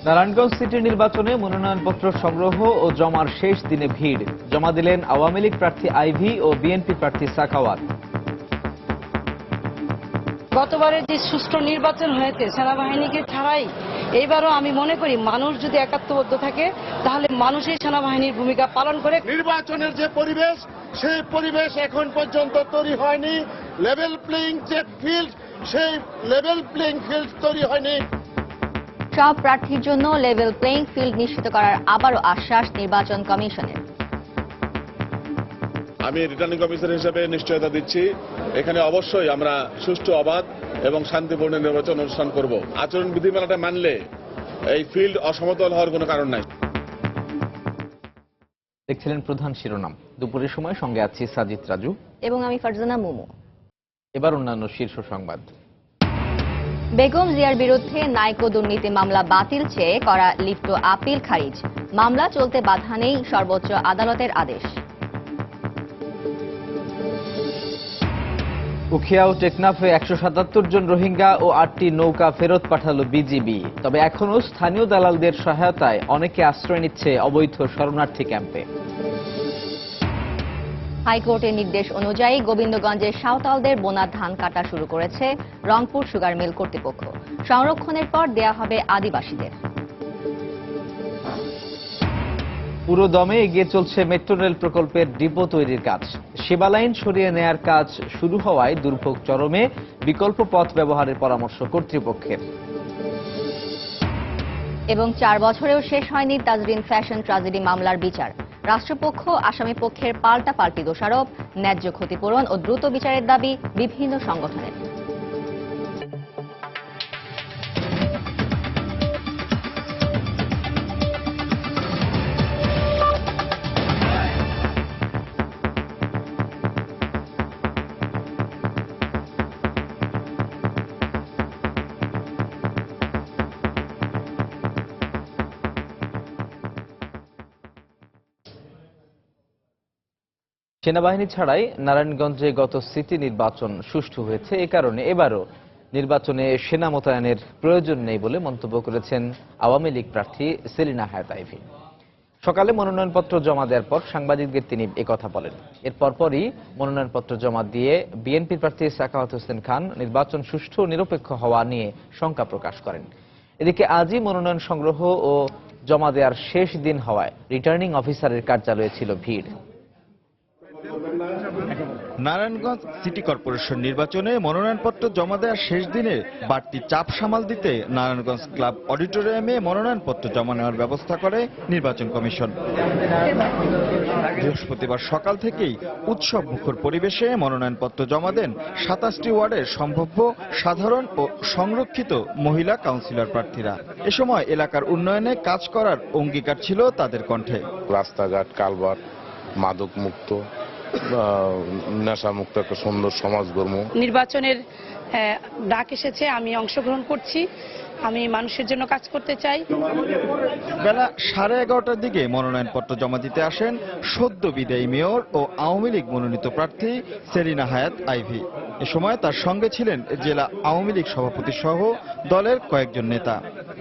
Narayanganj city নির্বাচনে মনোনয়নপত্র সংগ্রহ ও জমার শেষ দিনে ভিড় জমা দিলেন আওয়ামী লীগ প্রার্থী আইভি ও বিএনপি প্রার্থী সাখাওয়াত। গতবারে যে সুষ্ঠু নির্বাচন হয়েছে সেনাবাহিনীকে ছাড়াই, এইবারও আমি মনে করি মানুষ যদি একাত্মবদ্ধ থাকে তাহলে মানুষই সেনাবাহিনীর ভূমিকা পালন করে। নির্বাচনের যে পরিবেশ, সেই পরিবেশ এখন পর্যন্ত তৈরি হয়নি। লেভেল প্লেইং যে ফিল্ড, সেই লেভেল প্লেইং ফিল্ড তৈরি হয়নি। সব প্রার্থীর জন্য লেভেল প্লেইং ফিল্ড নিশ্চিত করার আবারও আশ্বাস নির্বাচন কমিশনের। আমি রিটার্নিং অফিসার হিসেবে নিশ্চয়তা দিচ্ছি, এখানে অবশ্যই আমরা সুষ্ঠু, অবাধ এবং শান্তিপূর্ণ নির্বাচন অনুষ্ঠান করব। আচরণ বিধিমালাটা মানলে এই ফিল্ড অসমতল হওয়ার কোনো কারণ নাই। দেখছিলেন প্রধান শিরোনাম। দুপুরের সময় সঙ্গে আছি সাজিদ রাজু এবং আমি ফারজানা মুমু। এবার অন্যান্য শীর্ষ সংবাদ। বেগম জিয়ার বিরুদ্ধে নাইকো দুর্নীতি মামলা বাতিল চেয়ে করা লিপ্ত আপিল খারিজ, মামলা চলতে বাধা নেই সর্বোচ্চ আদালতের আদেশ। উখিয়া ও টেকনাফে 177 জন রোহিঙ্গা ও 8টি নৌকা ফেরত পাঠালো বিজিবি। তবে এখনও স্থানীয় দালালদের সহায়তায় অনেকে আশ্রয় নিচ্ছে অবৈধ শরণার্থী ক্যাম্পে। হাইকোর্টের নির্দেশ অনুযায়ী গোবিন্দগঞ্জের সাঁওতালদের বোনা ধান কাটা শুরু করেছে রংপুর সুগার মিল কর্তৃপক্ষ। সংরক্ষণের পর দেয়া হবে আদিবাসীদের। পুরো দমে এগিয়ে চলছে মেট্রো রেল প্রকল্পের ডিপো তৈরির কাজ। সেবা লাইন সরিয়ে নেয়ার কাজ শুরু হওয়ায় দুর্ভোগ চরমে, বিকল্প পথ ব্যবহারের পরামর্শ কর্তৃপক্ষের। এবং 4 বছরেও শেষ হয়নি তাজরিন ফ্যাশন ট্র্যাজেডি মামলার বিচার। রাষ্ট্রপক্ষ আসামি পক্ষের পাল্টাপাল্টি দোষারোপ, ন্যায্য ক্ষতিপূরণ ও দ্রুত বিচারের দাবি বিভিন্ন সংগঠনের। সেনাবাহিনী ছাড়াই নারায়ণগঞ্জে গত সিটি নির্বাচন সুষ্ঠু হয়েছে। এ কারণে এবারও নির্বাচনে সেনা মোতায়েনের প্রয়োজন নেই বলে মন্তব্য করেছেন আওয়ামী লীগ প্রার্থী সেলিনা হায়াত আইভি। সকালে মনোনয়নপত্র জমা দেওয়ার পর সাংবাদিকদের তিনি একথা বলেন। এর পরপরই মনোনয়নপত্র জমা দিয়ে বিএনপি প্রার্থী সাখাওয়াত হোসেন খান নির্বাচন সুষ্ঠু ও নিরপেক্ষ হওয়া নিয়ে শঙ্কা প্রকাশ করেন। এদিকে আজই মনোনয়ন সংগ্রহ ও জমা দেওয়ার শেষ দিন হওয়ায় রিটার্নিং অফিসারের কার্যালয়ে ছিল ভিড়। নারায়ণগঞ্জ সিটি কর্পোরেশন নির্বাচনে মনোনয়নপত্র জমা দেওয়ার শেষ দিনে বাড়তি চাপ সামাল দিতে নারায়ণগঞ্জ ক্লাব অডিটোরিয়ামে মনোনয়নপত্র জমা নেওয়ার ব্যবস্থা করে নির্বাচন কমিশন। বৃহস্পতিবার সকাল থেকেই উৎসব মুখর পরিবেশে মনোনয়নপত্র জমা দেন 27টি ওয়ার্ডের সম্ভাব্য সাধারণ ও সংরক্ষিত মহিলা কাউন্সিলর প্রার্থীরা। এ সময় এলাকার উন্নয়নে কাজ করার অঙ্গীকার ছিল তাদের কণ্ঠে। রাস্তাঘাট, কালভার্ট, মাদক মুক্ত, নেশা মুক্ত একটা সুন্দর সমাজ গড়ব। নির্বাচনের ডাক এসেছে, আমি অংশগ্রহণ করছি, আমি মানুষের জন্য কাজ করতে চাই। বেলা 11:30টার দিকে মনোনয়নপত্র জমা দিতে আসেন সদ্য বিদায়ী মেয়র ও আওয়ামী লীগ মনোনীত প্রার্থী সেলিনা হায়াত আইভি। এ সময় তার সঙ্গে ছিলেন জেলা আওয়ামী লীগ সভাপতি সহ দলের কয়েকজন নেতা।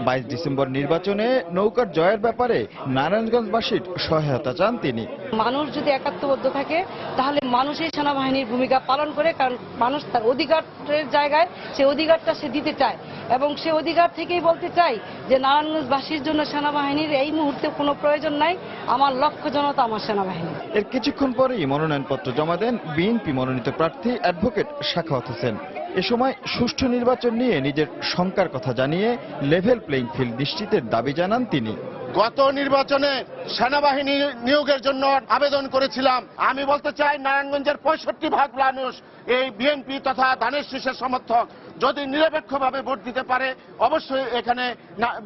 22 ডিসেম্বর নির্বাচনে নৌকার জয়ের ব্যাপারে নারায়ণগঞ্জবাসীর সহায়তা চান তিনি। মানুষ যদি একাত্মবদ্ধ থাকে তাহলে মানুষই সেনাবাহিনীর ভূমিকা পালন করে, কারণ মানুষ তার অধিকারের জায়গায় সে অধিকারটা সে দিতে চায় এবং সে অধিকার থেকেই বলতে চাই যে নারায়ণগঞ্জবাসীর জন্য সেনাবাহিনীর এই মুহূর্তে কোনো প্রয়োজন নাই, আমার লক্ষ্য জনতা আমার সেনাবাহিনী। এর কিছুক্ষণ পরেই মনোনয়নপত্র জমা দেন বিএনপি মনোনীত প্রার্থী অ্যাডভোকেট সাখাওয়াত হোসেন। এ সময় সুষ্ঠু নির্বাচন নিয়ে নিজের শঙ্কার কথা জানিয়ে লেভেল প্লেইং ফিল্ড নিশ্চিতের দাবি জানান তিনি। গত নির্বাচনে সেনাবাহিনী নিয়োগের জন্য আবেদন করেছিলাম। আমি বলতে চাই নারায়ণগঞ্জের 65% মানুষ এই বিএনপি তথা ধানের শীষের সমর্থক। যদি নিরপেক্ষভাবে ভোট দিতে পারে অবশ্যই এখানে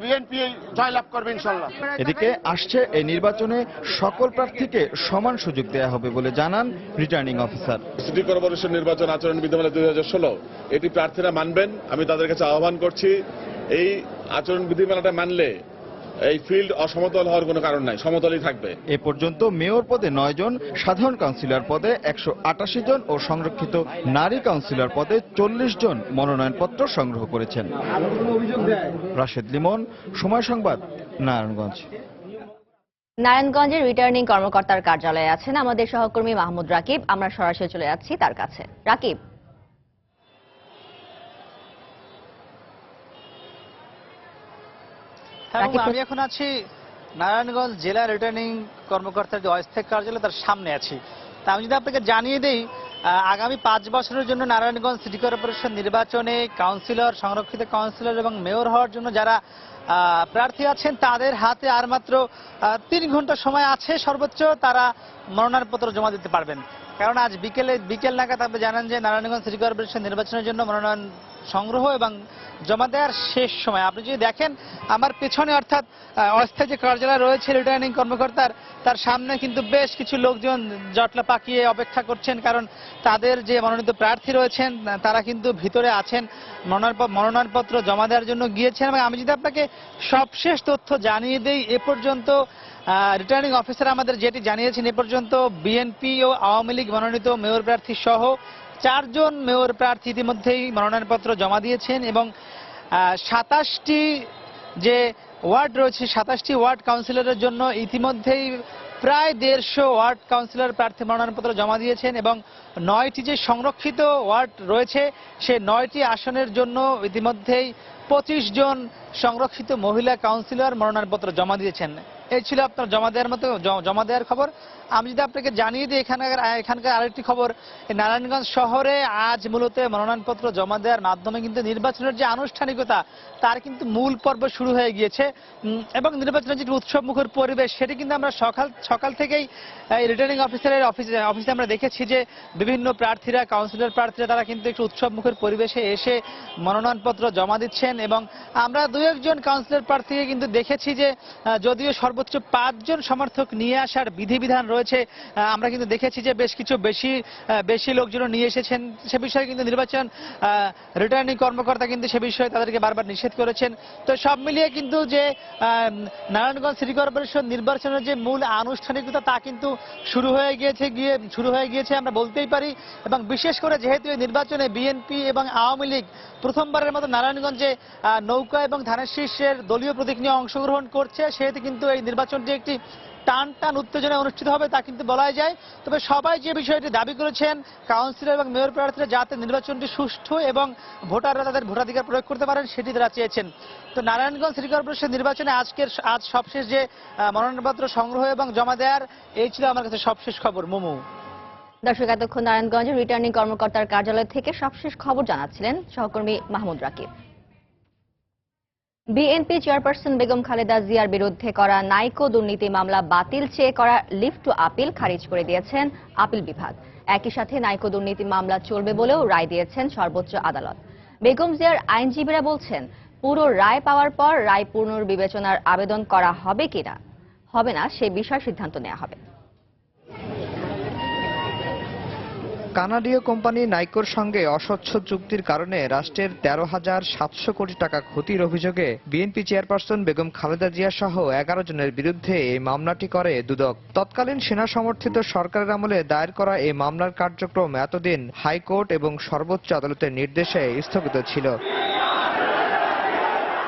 বিএনপি জয়লাভ করবে ইনশাল্লাহ। এদিকে আসছে এই নির্বাচনে সকল প্রার্থীকে সমান সুযোগ দেওয়া হবে বলে জানান রিটার্নিং অফিসার। সিটি কর্পোরেশন নির্বাচন আচরণ বিধিমালা 2016 এটি প্রার্থীরা মানবেন। আমি তাদের কাছে আহ্বান করছি, এই আচরণ বিধিমালাটা মানলে এই ফিল্ড অসমতল হওয়ার কোনো কারণ নাই, সমতলই থাকবে। এ পর্যন্ত মেয়র পদে 9 জন, সাধারণ কাউন্সিলর পদে 188 জন ও সংরক্ষিত নারী কাউন্সিলর পদে 40 জন মনোনয়নপত্র সংগ্রহ করেছেন। রাশেদ লিমন, সময় সংবাদ, নারায়ণগঞ্জ। নারায়ণগঞ্জের রিটার্নিং কর্মকর্তার কার্যালয়ে আছেন আমাদের সহকর্মী মাহমুদ রাকিব। আমরা সরাসরি চলে যাচ্ছি তার কাছে। রাকিব, আমি এখন আছি নারায়ণগঞ্জ জেলা রিটার্নিং কর্মকর্তার যে অস্থায়ী কার্যালয় তার সামনে আছি। তা আমি যদি আপনাকে জানিয়ে দিই, আগামী 5 বছরের জন্য নারায়ণগঞ্জ সিটি কর্পোরেশন নির্বাচনে কাউন্সিলর, সংরক্ষিত কাউন্সিলর এবং মেয়র হওয়ার জন্য যারা প্রার্থী আছেন তাদের হাতে আর মাত্র 3 ঘন্টা সময় আছে সর্বোচ্চ, তারা মনোনয়নপত্র জমা দিতে পারবেন। কারণ আজ বিকেল নাগাদ আপনি জানেন যে নারায়ণগঞ্জ সিটি কর্পোরেশন নির্বাচনের জন্য মনোনয়ন সংগ্রহ এবং জমা দেওয়ার শেষ সময়। আপনি যদি দেখেন আমার পেছনে, অর্থাৎ অস্থায়ী যে কার্যালয় রয়েছে রিটার্নিং কর্মকর্তার, তার সামনে কিন্তু বেশ কিছু লোকজন জটলা পাকিয়ে অপেক্ষা করছেন, কারণ তাদের যে মনোনীত প্রার্থী রয়েছেন তারা কিন্তু ভিতরে আছেন, মনোনয়নপত্র জমা দেওয়ার জন্য গিয়েছেন। এবং আমি যদি আপনাকে সবশেষ তথ্য জানিয়ে দিই, এ পর্যন্ত রিটার্নিং অফিসার আমাদের যেটি জানিয়েছেন, এ পর্যন্ত বিএনপি ও আওয়ামী লীগ মনোনীত মেয়র প্রার্থী সহ 4 জন মেয়র প্রার্থী ইতিমধ্যেই মনোনয়নপত্র জমা দিয়েছেন এবং 27টি যে ওয়ার্ড রয়েছে, 27টি ওয়ার্ড কাউন্সিলরের জন্য ইতিমধ্যেই প্রায় 150 ওয়ার্ড কাউন্সিলর প্রার্থী মনোনয়নপত্র জমা দিয়েছেন এবং 9টি যে সংরক্ষিত ওয়ার্ড রয়েছে সেই 9টি আসনের জন্য ইতিমধ্যেই 25 জন সংরক্ষিত মহিলা কাউন্সিলর মনোনয়নপত্র জমা দিয়েছেন। এই ছিল আপনার জমা দেওয়ার খবর। আমি যদি আপনাকে জানিয়ে দিই এখানকার আরেকটি খবর, নারায়ণগঞ্জ শহরে আজ মূলত মনোনয়নপত্র জমা দেওয়ার মাধ্যমে কিন্তু নির্বাচনের যে আনুষ্ঠানিকতা তার কিন্তু মূল পর্ব শুরু হয়ে গিয়েছে এবং নির্বাচনের যে উৎসব মুখর পরিবেশ সেটি কিন্তু আমরা সকাল থেকেই রিটার্নিং অফিসারের অফিসে আমরা দেখেছি যে বিভিন্ন প্রার্থীরা, কাউন্সিলর প্রার্থীরা তারা কিন্তু একটু উৎসব মুখের পরিবেশে এসে মনোনয়নপত্র জমা দিচ্ছেন এবং আমরা 2-1 জন কাউন্সিলর প্রার্থীকে কিন্তু দেখেছি যে যদিও সর্বোচ্চ 5 জন সমর্থক নিয়ে আসার বিধিবিধান রয়েছে, আমরা কিন্তু দেখেছি যে বেশি লোকজন নিয়ে এসেছেন। সে বিষয়ে কিন্তু নির্বাচন রিটার্নিং কর্মকর্তা কিন্তু সে বিষয়ে তাদেরকে বারবার নিষেধ করেছেন। তো সব মিলিয়ে কিন্তু যে নারায়ণগঞ্জ সিটি কর্পোরেশন নির্বাচনের যে মূল আনুষ্ঠানিকতা তা কিন্তু শুরু হয়ে গিয়েছে আমরা বলতেই পারি। এবং বিশেষ করে যেহেতু এই নির্বাচনে বিএনপি এবং আওয়ামী লীগ প্রথমবারের মতো নারায়ণগঞ্জে নৌকা এবং ধানের শীষের দলীয় প্রতীক নিয়ে অংশগ্রহণ করছে, সেহেতু কিন্তু এই নির্বাচনটি একটি টান উত্তেজনায় অনুষ্ঠিত হবে তা কিন্তু বলাই যায়। তবে সবাই যে বিষয়টি দাবি করেছেন কাউন্সিলর এবং মেয়র প্রার্থীরা যাতে নির্বাচনটি সুষ্ঠু এবং ভোটাররা তাদের ভোটাধিকার প্রয়োগ করতে পারেন সেটি তারা চেয়েছেন। তো নারায়ণগঞ্জ সিটি কর্পোরেশন নির্বাচনে আজ সবশেষ যে মনোনয়নপত্র সংগ্রহ এবং জমা দেওয়ার, এই ছিল আমার কাছে সবশেষ খবর। মোমো। দর্শক, এতক্ষণ নারায়ণগঞ্জের রিটার্নিং কর্মকর্তার কার্যালয় থেকে সবশেষ খবর জানাচ্ছিলেন সহকর্মী মাহমুদ রাকিব। বিএনপি চেয়ারপারসন বেগম খালেদা জিয়ার বিরুদ্ধে করা নাইকো দুর্নীতি মামলা বাতিল চেয়ে করা লিভ টু আপিল খারিজ করে দিয়েছেন আপিল বিভাগ। একই সাথে নাইকো দুর্নীতি মামলা চলবে বলেও রায় দিয়েছেন সর্বোচ্চ আদালত। বেগম জিয়ার আইনজীবীরা বলছেন, পুরো রায় পাওয়ার পর রায় পুনর্বিবেচনার আবেদন করা হবে কিনা হবে না সে বিষয়ে সিদ্ধান্ত নেওয়া হবে। কানাডীয় কোম্পানি নাইকোর সঙ্গে অস্বচ্ছ চুক্তির কারণে রাষ্ট্রের 13,700 কোটি টাকা ক্ষতির অভিযোগে বিএনপি চেয়ারপারসন বেগম খালেদা জিয়া সহ 11 জনের বিরুদ্ধে এই মামলাটি করে দুদক। তৎকালীন সেনা সমর্থিত সরকারের আমলে দায়ের করা এই মামলার কার্যক্রম এতদিন হাইকোর্ট এবং সর্বোচ্চ আদালতের নির্দেশে স্থগিত ছিল।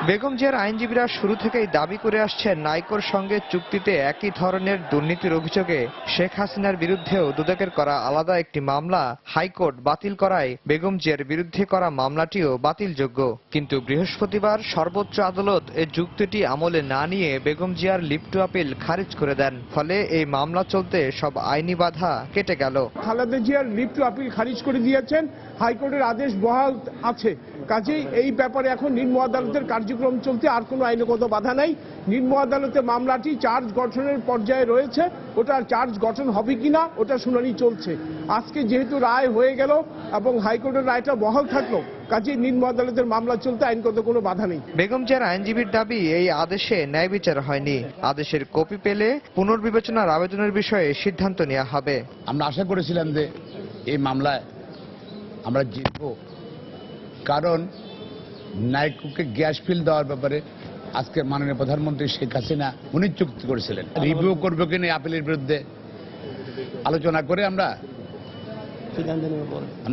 বেগম জিয়ার আইনজীবীরা শুরু থেকেই দাবি করে আসছেন, নাইকোর সঙ্গে চুক্তিতে একই ধরনের দুর্নীতির অভিযোগে শেখ হাসিনার বিরুদ্ধেও দুদকের করা আলাদা একটি মামলা হাইকোর্ট বাতিল করায় বেগম জিয়ার বিরুদ্ধে করা মামলাটিও বাতিলযোগ্য। কিন্তু বৃহস্পতিবার সর্বোচ্চ আদালত এই যুক্তিটি আমলে না নিয়ে বেগম জিয়ার লিভ টু আপিল খারিজ করে দেন। ফলে এই মামলা চলতে সব আইনি বাধা কেটে গেল। খালেদা জিয়ার লিভ টু আপিল খারিজ করে দিয়েছেন, হাইকোর্টের আদেশ বহাল আছে। কাজেই এই ব্যাপারে এখন নিম্ন আদালতের কার্যক্রম চলতে আর কোনো আইনগত বাধা নাই। নিম্ন আদালতে মামলাটি চার্জ গঠনের পর্যায়ে রয়েছে, ওটার চার্জ গঠন হবে কিনা ওটা শুনানি চলছে। আজকে যেহেতু রায় হয়ে গেল এবং হাইকোর্টের রায়টা বহাল থাকলো, কাজেই নিম্ন আদালতের মামলা চলতে আইনগত কোনো বাধা নেই। বেগম জিয়ার আইনজীবীর দাবি, এই আদেশে ন্যায় বিচার হয়নি। আদেশের কপি পেলে পুনর্বিবেচনার আবেদনের বিষয়ে সিদ্ধান্ত নেওয়া হবে। আমরা আশা করেছিলাম যে এই মামলায় আমরা জিতব, কারণ নাইকোকে গ্যাস ফিল দেওয়ার ব্যাপারে আজকে মাননীয় প্রধানমন্ত্রী শেখ হাসিনা উনি চুক্তি করেছিলেন রিভিউ করবো কিনা আপিলের বিরুদ্ধে আলোচনা করে আমরা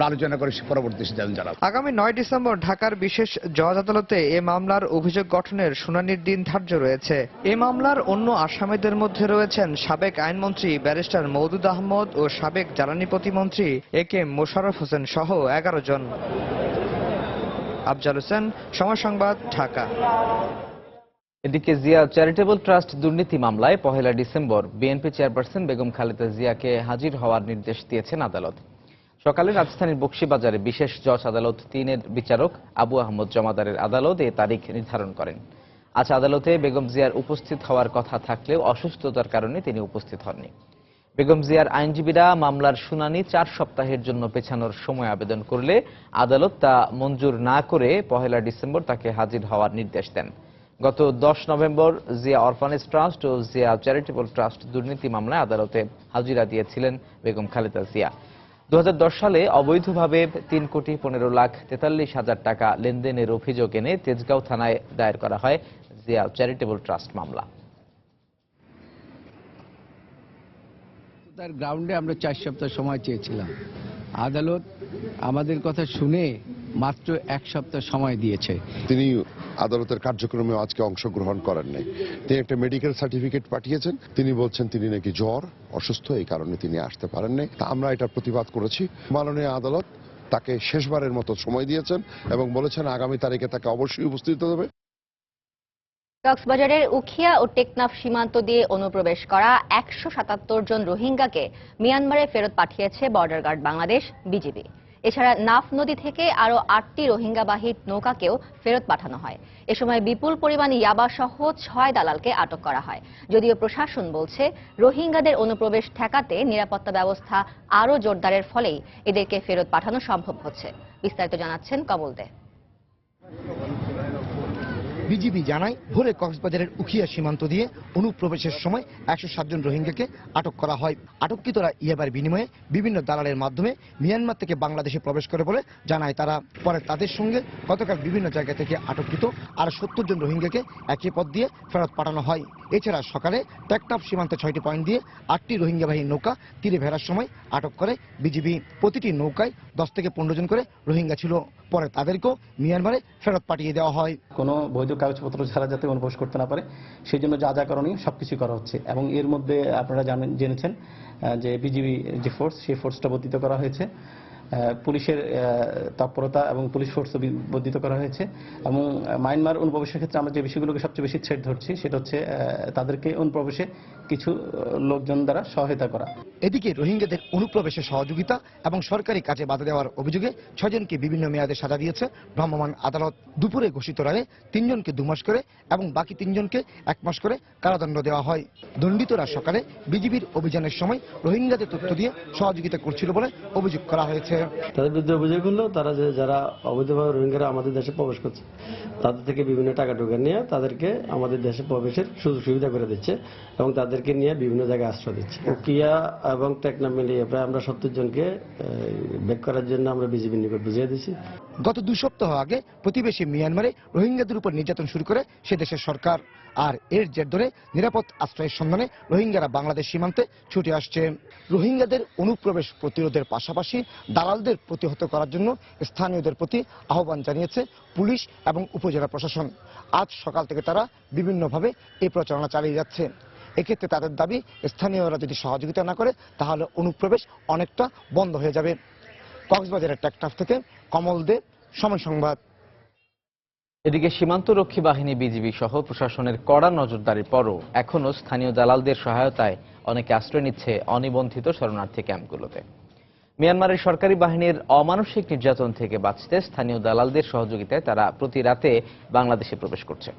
আলোচনা করে পরবর্তী সিদ্ধান্ত জানাবো। আগামী 9 ডিসেম্বর ঢাকার বিশেষ জজ আদালতে এ মামলার অভিযোগ গঠনের শুনানির দিন ধার্য রয়েছে। এ মামলার অন্য আসামিদের মধ্যে রয়েছেন সাবেক আইনমন্ত্রী ব্যারিস্টার মওদুদ আহমদ ও সাবেক জ্বালানি প্রতিমন্ত্রী AK মোশাররফ হোসেন সহ 11 জন। আফজাল হোসেন, সময় সংবাদ, ঢাকা। এদিকে জিয়া চ্যারিটেবল ট্রাস্ট দুর্নীতি মামলায় 1 December BNP chairperson Begum Khaleda জিয়াকে হাজির হওয়ার নির্দেশ দিয়েছেন আদালত। সকালে রাজধানীর বকশীবাজারে বিশেষ জজ আদালত 3-এর বিচারক আবু আহমদ জমাদারের আদালত এ তারিখ নির্ধারণ করেন। আজ আদালতে বেগম জিয়ার উপস্থিত হওয়ার কথা থাকলেও অসুস্থতার কারণে তিনি উপস্থিত হননি। বেগম জিয়ার আইনজীবীরা মামলার শুনানি 4 সপ্তাহের জন্য পেছানোর সময় আবেদন করলে আদালত তা মঞ্জুর না করে 1 ডিসেম্বর তাকে হাজির হওয়ার নির্দেশ দেন। গত 10 নভেম্বর জিয়া অরফানেজ ট্রাস্ট ও জিয়া চ্যারিটেবল ট্রাস্ট দুর্নীতি মামলায় আদালতে হাজিরা দিয়েছিলেন বেগম খালেদা জিয়া। 2010 সালে অবৈধভাবে 3,15,43,000 টাকা লেনদেনের অভিযোগ এনে তেজগাঁও থানায় দায়ের করা হয় জিয়া চ্যারিটেবল ট্রাস্ট মামলা। তার গ্রাউন্ডে আমরা 4 সপ্তাহ সময় চেয়েছিলাম। আদালত আমাদের কথা শুনে মাত্র 1 সপ্তাহ সময় দিয়েছে। তিনি আদালতের কার্যক্রমে আজকে অংশগ্রহণ করেন নাই। তিনি একটা মেডিকেল সার্টিফিকেট পাঠিয়েছেন। তিনি বলছেন তিনি নাকি জ্বর অসুস্থ, এই কারণে তিনি আসতে পারেন নাই। আমরা এটা প্রতিবাদ করেছি। মাননীয় আদালত তাকে শেষবারের মতো সময় দিয়েছেন এবং বলেছেন আগামী তারিখে তাকে অবশ্যই উপস্থিত হবে। কক্সবাজারের উখিয়া ও টেকনাফ সীমান্ত দিয়ে অনুপ্রবেশ করা 177 জন রোহিঙ্গাকে মিয়ানমারে ফেরত পাঠিয়েছে বর্ডার গার্ড বাংলাদেশ বিজিবি। এছাড়া নাফ নদী থেকে আরও 8টি রোহিঙ্গাবাহী নৌকাকেও ফেরত পাঠানো হয়। এ সময় বিপুল পরিমাণ ইয়াবা সহ 6 দালালকে আটক করা হয়। যদিও প্রশাসন বলছে রোহিঙ্গাদের অনুপ্রবেশ ঠেকাতে নিরাপত্তা ব্যবস্থা আরও জোরদারের ফলেই এদেরকে ফেরত পাঠানো সম্ভব হচ্ছে। বিস্তারিত জানাচ্ছেন কমল দে। বিজিবি জানায় ভোরে কক্সবাজারের উখিয়া সীমান্ত দিয়ে অনুপ্রবেশের সময় 107 জন রোহিঙ্গাকে আটক করা হয়। আটককৃতরা ইয়াবার বিনিময়ে বিভিন্ন দালালের মাধ্যমে মিয়ানমার থেকে বাংলাদেশে প্রবেশ করে বলে জানায় তারা। পরে তাদের সঙ্গে গতকাল বিভিন্ন জায়গা থেকে আটককৃত আর 70 জন রোহিঙ্গাকে একই পথ দিয়ে ফেরত পাঠানো হয়। এছাড়া সকালে টেকনাফ সীমান্তে 6টি পয়েন্ট দিয়ে 8টি রোহিঙ্গাবাহী নৌকা তীরে ভেড়ার সময় আটক করে বিজিবি। প্রতিটি নৌকায় 10 থেকে 15 জন করে রোহিঙ্গা ছিল। পরে তাদেরকেও মিয়ানমারে ফেরত পাঠিয়ে দেওয়া হয়। কোনো বৈধ কাগজপত্র ছাড়া যাতে অনুপ্রবেশ করতে না পারে সেই জন্য যা যা করণীয় সবকিছু করা হচ্ছে। এবং এর মধ্যে আপনারা জেনেছেন যে বিজিবি যে ফোর্স, সেই ফোর্সটা বর্ধিত করা হয়েছে। পুলিশের তৎপরতা এবং পুলিশ ফোর্সও বর্ধিত করা হয়েছে। এবং মায়ানমার অনুপ্রবেশের ক্ষেত্রে আমরা যে বিষয়গুলোকে সবচেয়ে বেশি থ্রেট ধরছি সেটা হচ্ছে তাদেরকে অনুপ্রবেশে কিছু লোকজন দ্বারা সহায়তা করা। এদিকে রোহিঙ্গাদের অনুপ্রবেশে সহযোগিতা এবং সরকারি কাজে বাধা দেওয়ার অভিযোগে 6 জনকে বিভিন্ন মেয়াদে সাজা দিয়েছে ভ্রাম্যমাণ আদালত। দুপুরে ঘোষিত রায়ে 3 জনকে 2 মাস করে এবং বাকি 3 জনকে 1 মাস করে কারাদণ্ড দেওয়া হয়। দণ্ডিতরা সকালে বিজিবির অভিযানের সময় রোহিঙ্গাদের তথ্য দিয়ে সহযোগিতা করছিল বলে অভিযোগ করা হয়েছে। তাদের বিরুদ্ধে অভিযোগ হলো তারা যারা অবৈধভাবে রোহিঙ্গারা আমাদের দেশে প্রবেশ করছে তাদের থেকে বিভিন্ন টাকা টোকেন নিয়ে তাদেরকে আমাদের দেশে প্রবেশের সুযোগ সুবিধা করে দিচ্ছে এবং তাদেরকে নিয়ে বিভিন্ন জায়গায় আশ্রয় দিচ্ছে। উকিয়া এবং টেকনাফ মিলিয়ে প্রায় আমরা 70 জনকে ব্যাক করার জন্য আমরা বিজিবির নিকট বুঝিয়ে দিচ্ছি। গত 2 সপ্তাহ আগে প্রতিবেশী মিয়ানমারে রোহিঙ্গাদের উপর নির্যাতন শুরু করে সে দেশের সরকার। আর এর জের ধরে নিরাপদ আশ্রয়ের সন্ধানে রোহিঙ্গারা বাংলাদেশ সীমান্তে ছুটে আসছে। রোহিঙ্গাদের অনুপ্রবেশ প্রতিরোধের পাশাপাশি দালালদের প্রতিহত করার জন্য স্থানীয়দের প্রতি আহ্বান জানিয়েছে পুলিশ এবং উপজেলা প্রশাসন। আজ সকাল থেকে তারা বিভিন্নভাবে এই প্রচারণা চালিয়ে যাচ্ছে। এক্ষেত্রে তাদের দাবি স্থানীয়রা যদি সহযোগিতা না করে তাহলে অনুপ্রবেশ অনেকটা বন্ধ হয়ে যাবে। কক্সবাজারের টেকনাফ থেকে কমল দে, সময় সংবাদ। এদিকে সীমান্তরক্ষী বাহিনী বিজিবি সহ প্রশাসনের কড়া নজরদারির পরও এখনও স্থানীয় দালালদের সহায়তায় অনেকে আশ্রয় নিচ্ছে অনিবন্ধিত শরণার্থী ক্যাম্পগুলোতে। মিয়ানমারের সরকারি বাহিনীর অমানসিক নির্যাতন থেকে বাঁচতে স্থানীয় দালালদের সহযোগিতায় তারা প্রতি রাতে বাংলাদেশে প্রবেশ করছে।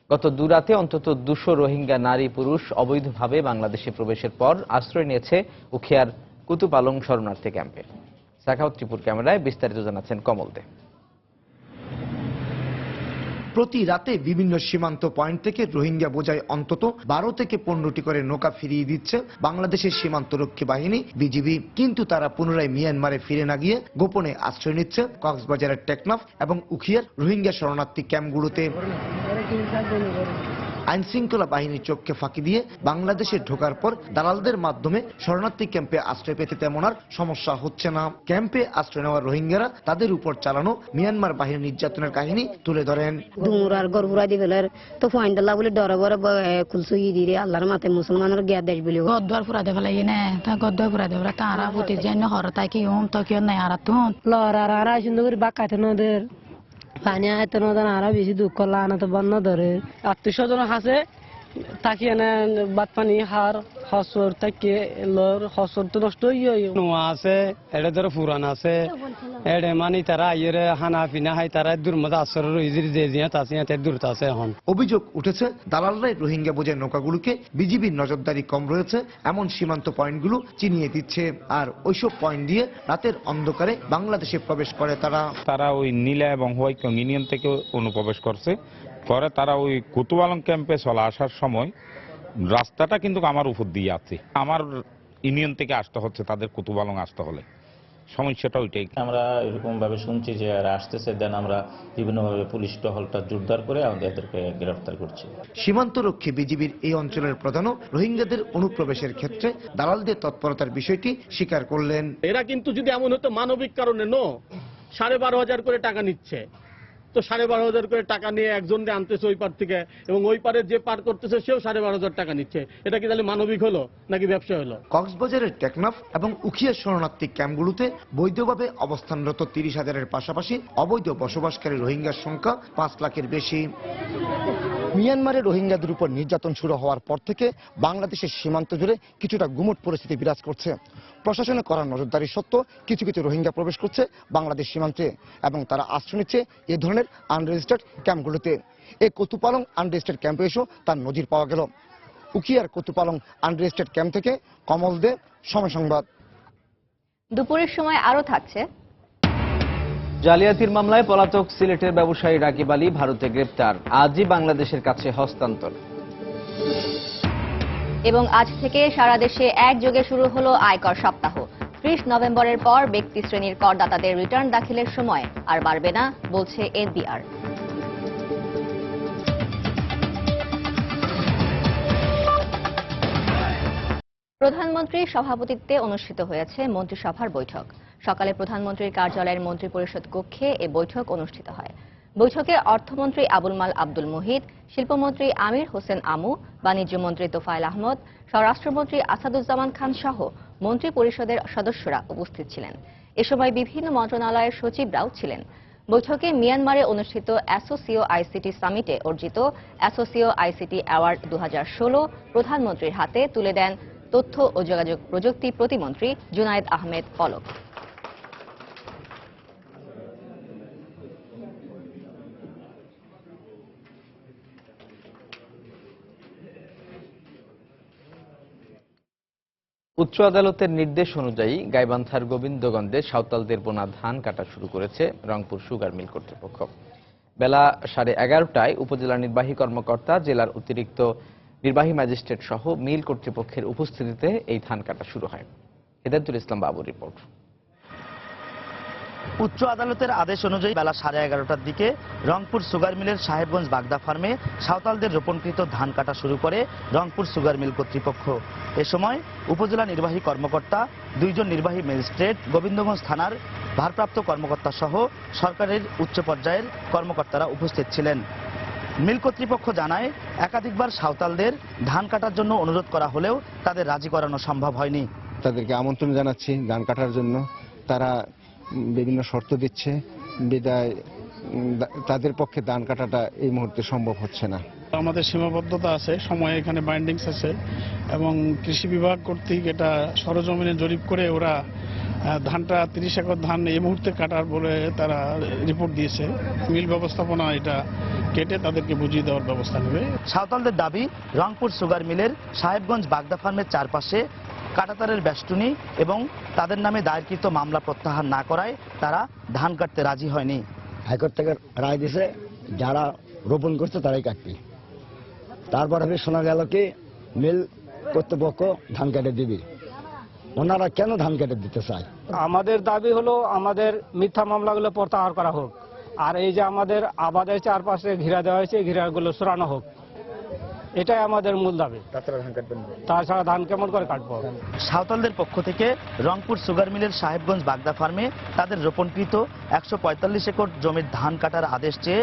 গত 2 রাতে অন্তত 200 রোহিঙ্গা নারী পুরুষ অবৈধভাবে বাংলাদেশে প্রবেশের পর আশ্রয় নিয়েছে উখিয়ার কুতুপালং শরণার্থী ক্যাম্পে। সাখাওয়াত ত্রিপুর ক্যামেরায় বিস্তারিত জানাচ্ছেন কমল দে। প্রতি রাতে বিভিন্ন সীমান্ত পয়েন্ট থেকে রোহিঙ্গা বোঝাই অন্তত 12 থেকে 15টি করে নৌকা ফিরিয়ে দিচ্ছে বাংলাদেশের সীমান্তরক্ষী বাহিনী বিজিবি। কিন্তু তারা পুনরায় মিয়ানমারে ফিরে না গিয়ে গোপনে আশ্রয় নিচ্ছে কক্সবাজারের টেকনাফ এবং উখিয়ার রোহিঙ্গা শরণার্থী ক্যাম্পগুলোতে। আইন শৃঙ্খলা বাহিনীর চোখকে ফাঁকি দিয়ে বাংলাদেশে ঢোকার পর দালালদের মাধ্যমে শরণার্থী ক্যাম্পে আশ্রয় পেতে তেমন আর সমস্যা হচ্ছে না। ক্যাম্পে আশ্রয় নেওয়া রোহিঙ্গারা তাদের উপর চালানো মিয়ানমার বাহিনীর নির্যাতনের কাহিনী তুলে ধরেন। দুমুরার গরগুরা দি ফেলার তো পয়েন্টলা বলে ডরে বড় কুলসুই দিরে আল্লাহর মাতে মুসলমানের গিয়া দেশ বলি গদ্দার ফুরাতে ফেলাই না তা গদ্দার ফুরাতে ফেলা তারা বুতে যেন হর তাই কি ওম তো কি নাই আর তুন লরারা সুন্দর করে বাকাতে নদের পানি আয়তো নদন আরো বেশি দুঃখ লানা তো বন্ধ ধরে আত্মীয় স্বজন আছে তাকে না বাত পানি হার হসর তাকে লর হসর তো নষ্ট হয়ে নোয়া আছে এটা ধরো পুরান আছে এডে মানে তারা আইরে হানা পিনা হাই তারা দূর মধ্যে আসর রইজির যে জিয়া তাসি তে দূর আছে এখন। অভিযোগ উঠেছে দালালরাই রোহিঙ্গা বোঝাই নৌকাগুলোকে বিজিবির নজরদারি কম রয়েছে এমন সীমান্ত পয়েন্টগুলো চিনিয়ে দিচ্ছে, আর ওইসব পয়েন্ট দিয়ে রাতের অন্ধকারে বাংলাদেশে প্রবেশ করে তারা। তারা ওই নীলা এবং হোয়াইটং ইউনিয়ন থেকে অনুপ্রবেশ করছে, পরে তারা ওই কুতুবালং ক্যাম্পে চলে আসার সময় রাস্তাটা কিন্তু আমার উপর দিয়ে আছে, আমার ইউনিয়ন থেকে আসতে হচ্ছে তাদের কুতুবালং আসতে হলে। সমস্যাটা ওইটাই। আমরা এরকম ভাবে শুনছি যে আর আসতেছে, দেন আমরা বিভিন্নভাবে পুলিশ টহলটা জোরদার করে আমাদেরকে গ্রেফতার করছি। সীমান্তরক্ষী বিজিবির এই অঞ্চলের প্রধানও রোহিঙ্গাদের অনুপ্রবেশের ক্ষেত্রে দালালদের তৎপরতার বিষয়টি স্বীকার করলেন। এরা কিন্তু যদি এমন হতো মানবিক কারণে 12,500 করে টাকা নিচ্ছে, তো 12,500 করে টাকা নিয়ে একজনকে আনতেছে ওই পার থেকে, এবং ওই পারে যে পার করতেছে সেও 12,500 টাকা নিচ্ছে, এটা কি তাহলে মানবিক হলো নাকি ব্যবসা হলো? কক্সবাজারের টেকনাফ এবং উখিয়া শরণার্থী ক্যাম্পগুলোতে বৈধভাবে অবস্থানরত 30,000-এর পাশাপাশি অবৈধ বসবাসকারী রোহিঙ্গার সংখ্যা 5 লাখের বেশি। মিয়ানমারে রোহিঙ্গাদের উপর নির্যাতন শুরু হওয়ার পর থেকে বাংলাদেশের সীমান্ত জুড়ে কিছুটা গুমট পরিস্থিতি বিরাজ করছে। প্রশাসনে করা নজরদারি সত্ত্বেও কিছু কিছু রোহিঙ্গা প্রবেশ করছে বাংলাদেশ সীমান্তে এবং তারা আশ্রয় নিচ্ছে এ ধরনের আনরেজিস্টার্ড ক্যাম্পগুলোতে। এই কতুপালং আনরেজিস্টার্ড ক্যাম্পে এসেও তার নজির পাওয়া গেল। উখিয়ার কতুপালং আনরেজিস্টার্ড ক্যাম্প থেকে কমল দে, সময় সংবাদ। দুপুরের সময় আরো থাকছে জালিয়াতির মামলায় পলাতক সিলেটের ব্যবসায়ী রাকিব আলী ভারতে গ্রেপ্তার, আজই বাংলাদেশের কাছে হস্তান্তর। এবং আজ থেকে সারা দেশে একযোগে শুরু হলো আয়কর সপ্তাহ। 30 নভেম্বরের পর ব্যক্তি শ্রেণীর করদাতাদের রিটার্ন দাখিলের সময় আর বাড়বে না, বলছে এনবিআর। প্রধানমন্ত্রীর সভাপতিত্বে অনুষ্ঠিত হয়েছে মন্ত্রিসভার বৈঠক। সকালে প্রধানমন্ত্রীর কার্যালয়ের মন্ত্রিপরিষদ কক্ষে এ বৈঠক অনুষ্ঠিত হয়। বৈঠকে অর্থমন্ত্রী আবুল মাল আব্দুল মুহিত, শিল্পমন্ত্রী আমির হোসেন আমু, বাণিজ্যমন্ত্রী তোফায়েল আহমদ, স্বরাষ্ট্রমন্ত্রী আসাদুজ্জামান খান সহ মন্ত্রিপরিষদের সদস্যরা উপস্থিত ছিলেন। এ সময় বিভিন্ন মন্ত্রণালয়ের সচিবরাও ছিলেন। বৈঠকে মিয়ানমারে অনুষ্ঠিত অ্যাসোসিও আইসিটি সামিটে অর্জিত অ্যাসোসিও আইসিটি অ্যাওয়ার্ড 2016 প্রধানমন্ত্রীর হাতে তুলে দেন তথ্য ও যোগাযোগ প্রযুক্তি প্রতিমন্ত্রী জুনায়েদ আহমেদ পলক। উচ্চ আদালতের নির্দেশ অনুযায়ী গাইবান্ধার গোবিন্দগঞ্জে সাঁওতালদের বোনা ধান কাটা শুরু করেছে রংপুর সুগার মিল কর্তৃপক্ষ। বেলা 11:30টায় উপজেলা নির্বাহী কর্মকর্তা, জেলার অতিরিক্ত নির্বাহী ম্যাজিস্ট্রেট সহ মিল কর্তৃপক্ষের উপস্থিতিতে এই ধান কাটা শুরু হয়। হেদায়েতুল ইসলাম বাবুর রিপোর্ট। উচ্চ আদালতের আদেশ অনুযায়ী বেলা 11:30টার দিকে রংপুর সুগার মিলের সাহেবগঞ্জ বাগদা ফার্মে সাঁওতালদের রোপণকৃত ধান কাটা শুরু করে রংপুর সুগার মিল কর্তৃপক্ষ। এ সময় উপজেলা নির্বাহী কর্মকর্তা, 2 জন নির্বাহী ম্যাজিস্ট্রেট, গোবিন্দগঞ্জ থানার ভারপ্রাপ্ত কর্মকর্তা সহ সরকারের উচ্চ পর্যায়ের কর্মকর্তারা উপস্থিত ছিলেন। মিল কর্তৃপক্ষ জানায়, একাধিকবার সাঁওতালদের ধান কাটার জন্য অনুরোধ করা হলেও তাদের রাজি করানো সম্ভব হয়নি। তাদেরকে আমন্ত্রণ জানাচ্ছি ধান কাটার জন্য, তারা বিভিন্ন শর্ত দিচ্ছে, বিদায় তাদের পক্ষে ধান কাটাটা এই মুহূর্তে সম্ভব হচ্ছে না। আমাদের সীমাবদ্ধতা আছে, সময় এখানে বাইন্ডিংস আছে, এবং কৃষি বিভাগ কর্তৃক এটা সরজমিনে জরিপ করে ওরা ধানটা 30 একর ধান এই মুহূর্তে কাটার বলে তারা রিপোর্ট দিয়েছে। মিল ব্যবস্থাপনা এটা কেটে তাদেরকে বুঝিয়ে দেওয়ার ব্যবস্থা নেবে। সাঁওতালদের দাবি, রংপুর সুগার মিলের সাহেবগঞ্জ বাগদা ফার্মের চারপাশে কাঁটাতারের বেষ্টনী এবং তাদের নামে দায়েরকৃত মামলা প্রত্যাহার না করায় তারা ধান কাটতে রাজি হয়নি। হাইকোর্ট থেকে রায় দিয়েছে, যারা রোপণ করছে তারাই কাটবে। তারপরে শোনা গেল কি মিল কর্তৃপক্ষ ধান কেটে দিবে। ওনারা কেন ধান কেটে দিতে চায়? আমাদের দাবি হলো আমাদের মিথ্যা মামলাগুলো প্রত্যাহার করা হোক, আর এই যে আমাদের আবাদের চারপাশে ঘিরা দেওয়া হয়েছে ঘিরাগুলো সরানো হোক, এটাই আমাদের মূল দাবি। তাছাড়া ধান কেমন করে কাটবো? সাঁওতালদের পক্ষ থেকে রংপুর সুগার মিলের সাহেবগঞ্জ বাগদা ফার্মে তাদের রোপণকৃত 145 একর জমির ধান কাটার আদেশ চেয়ে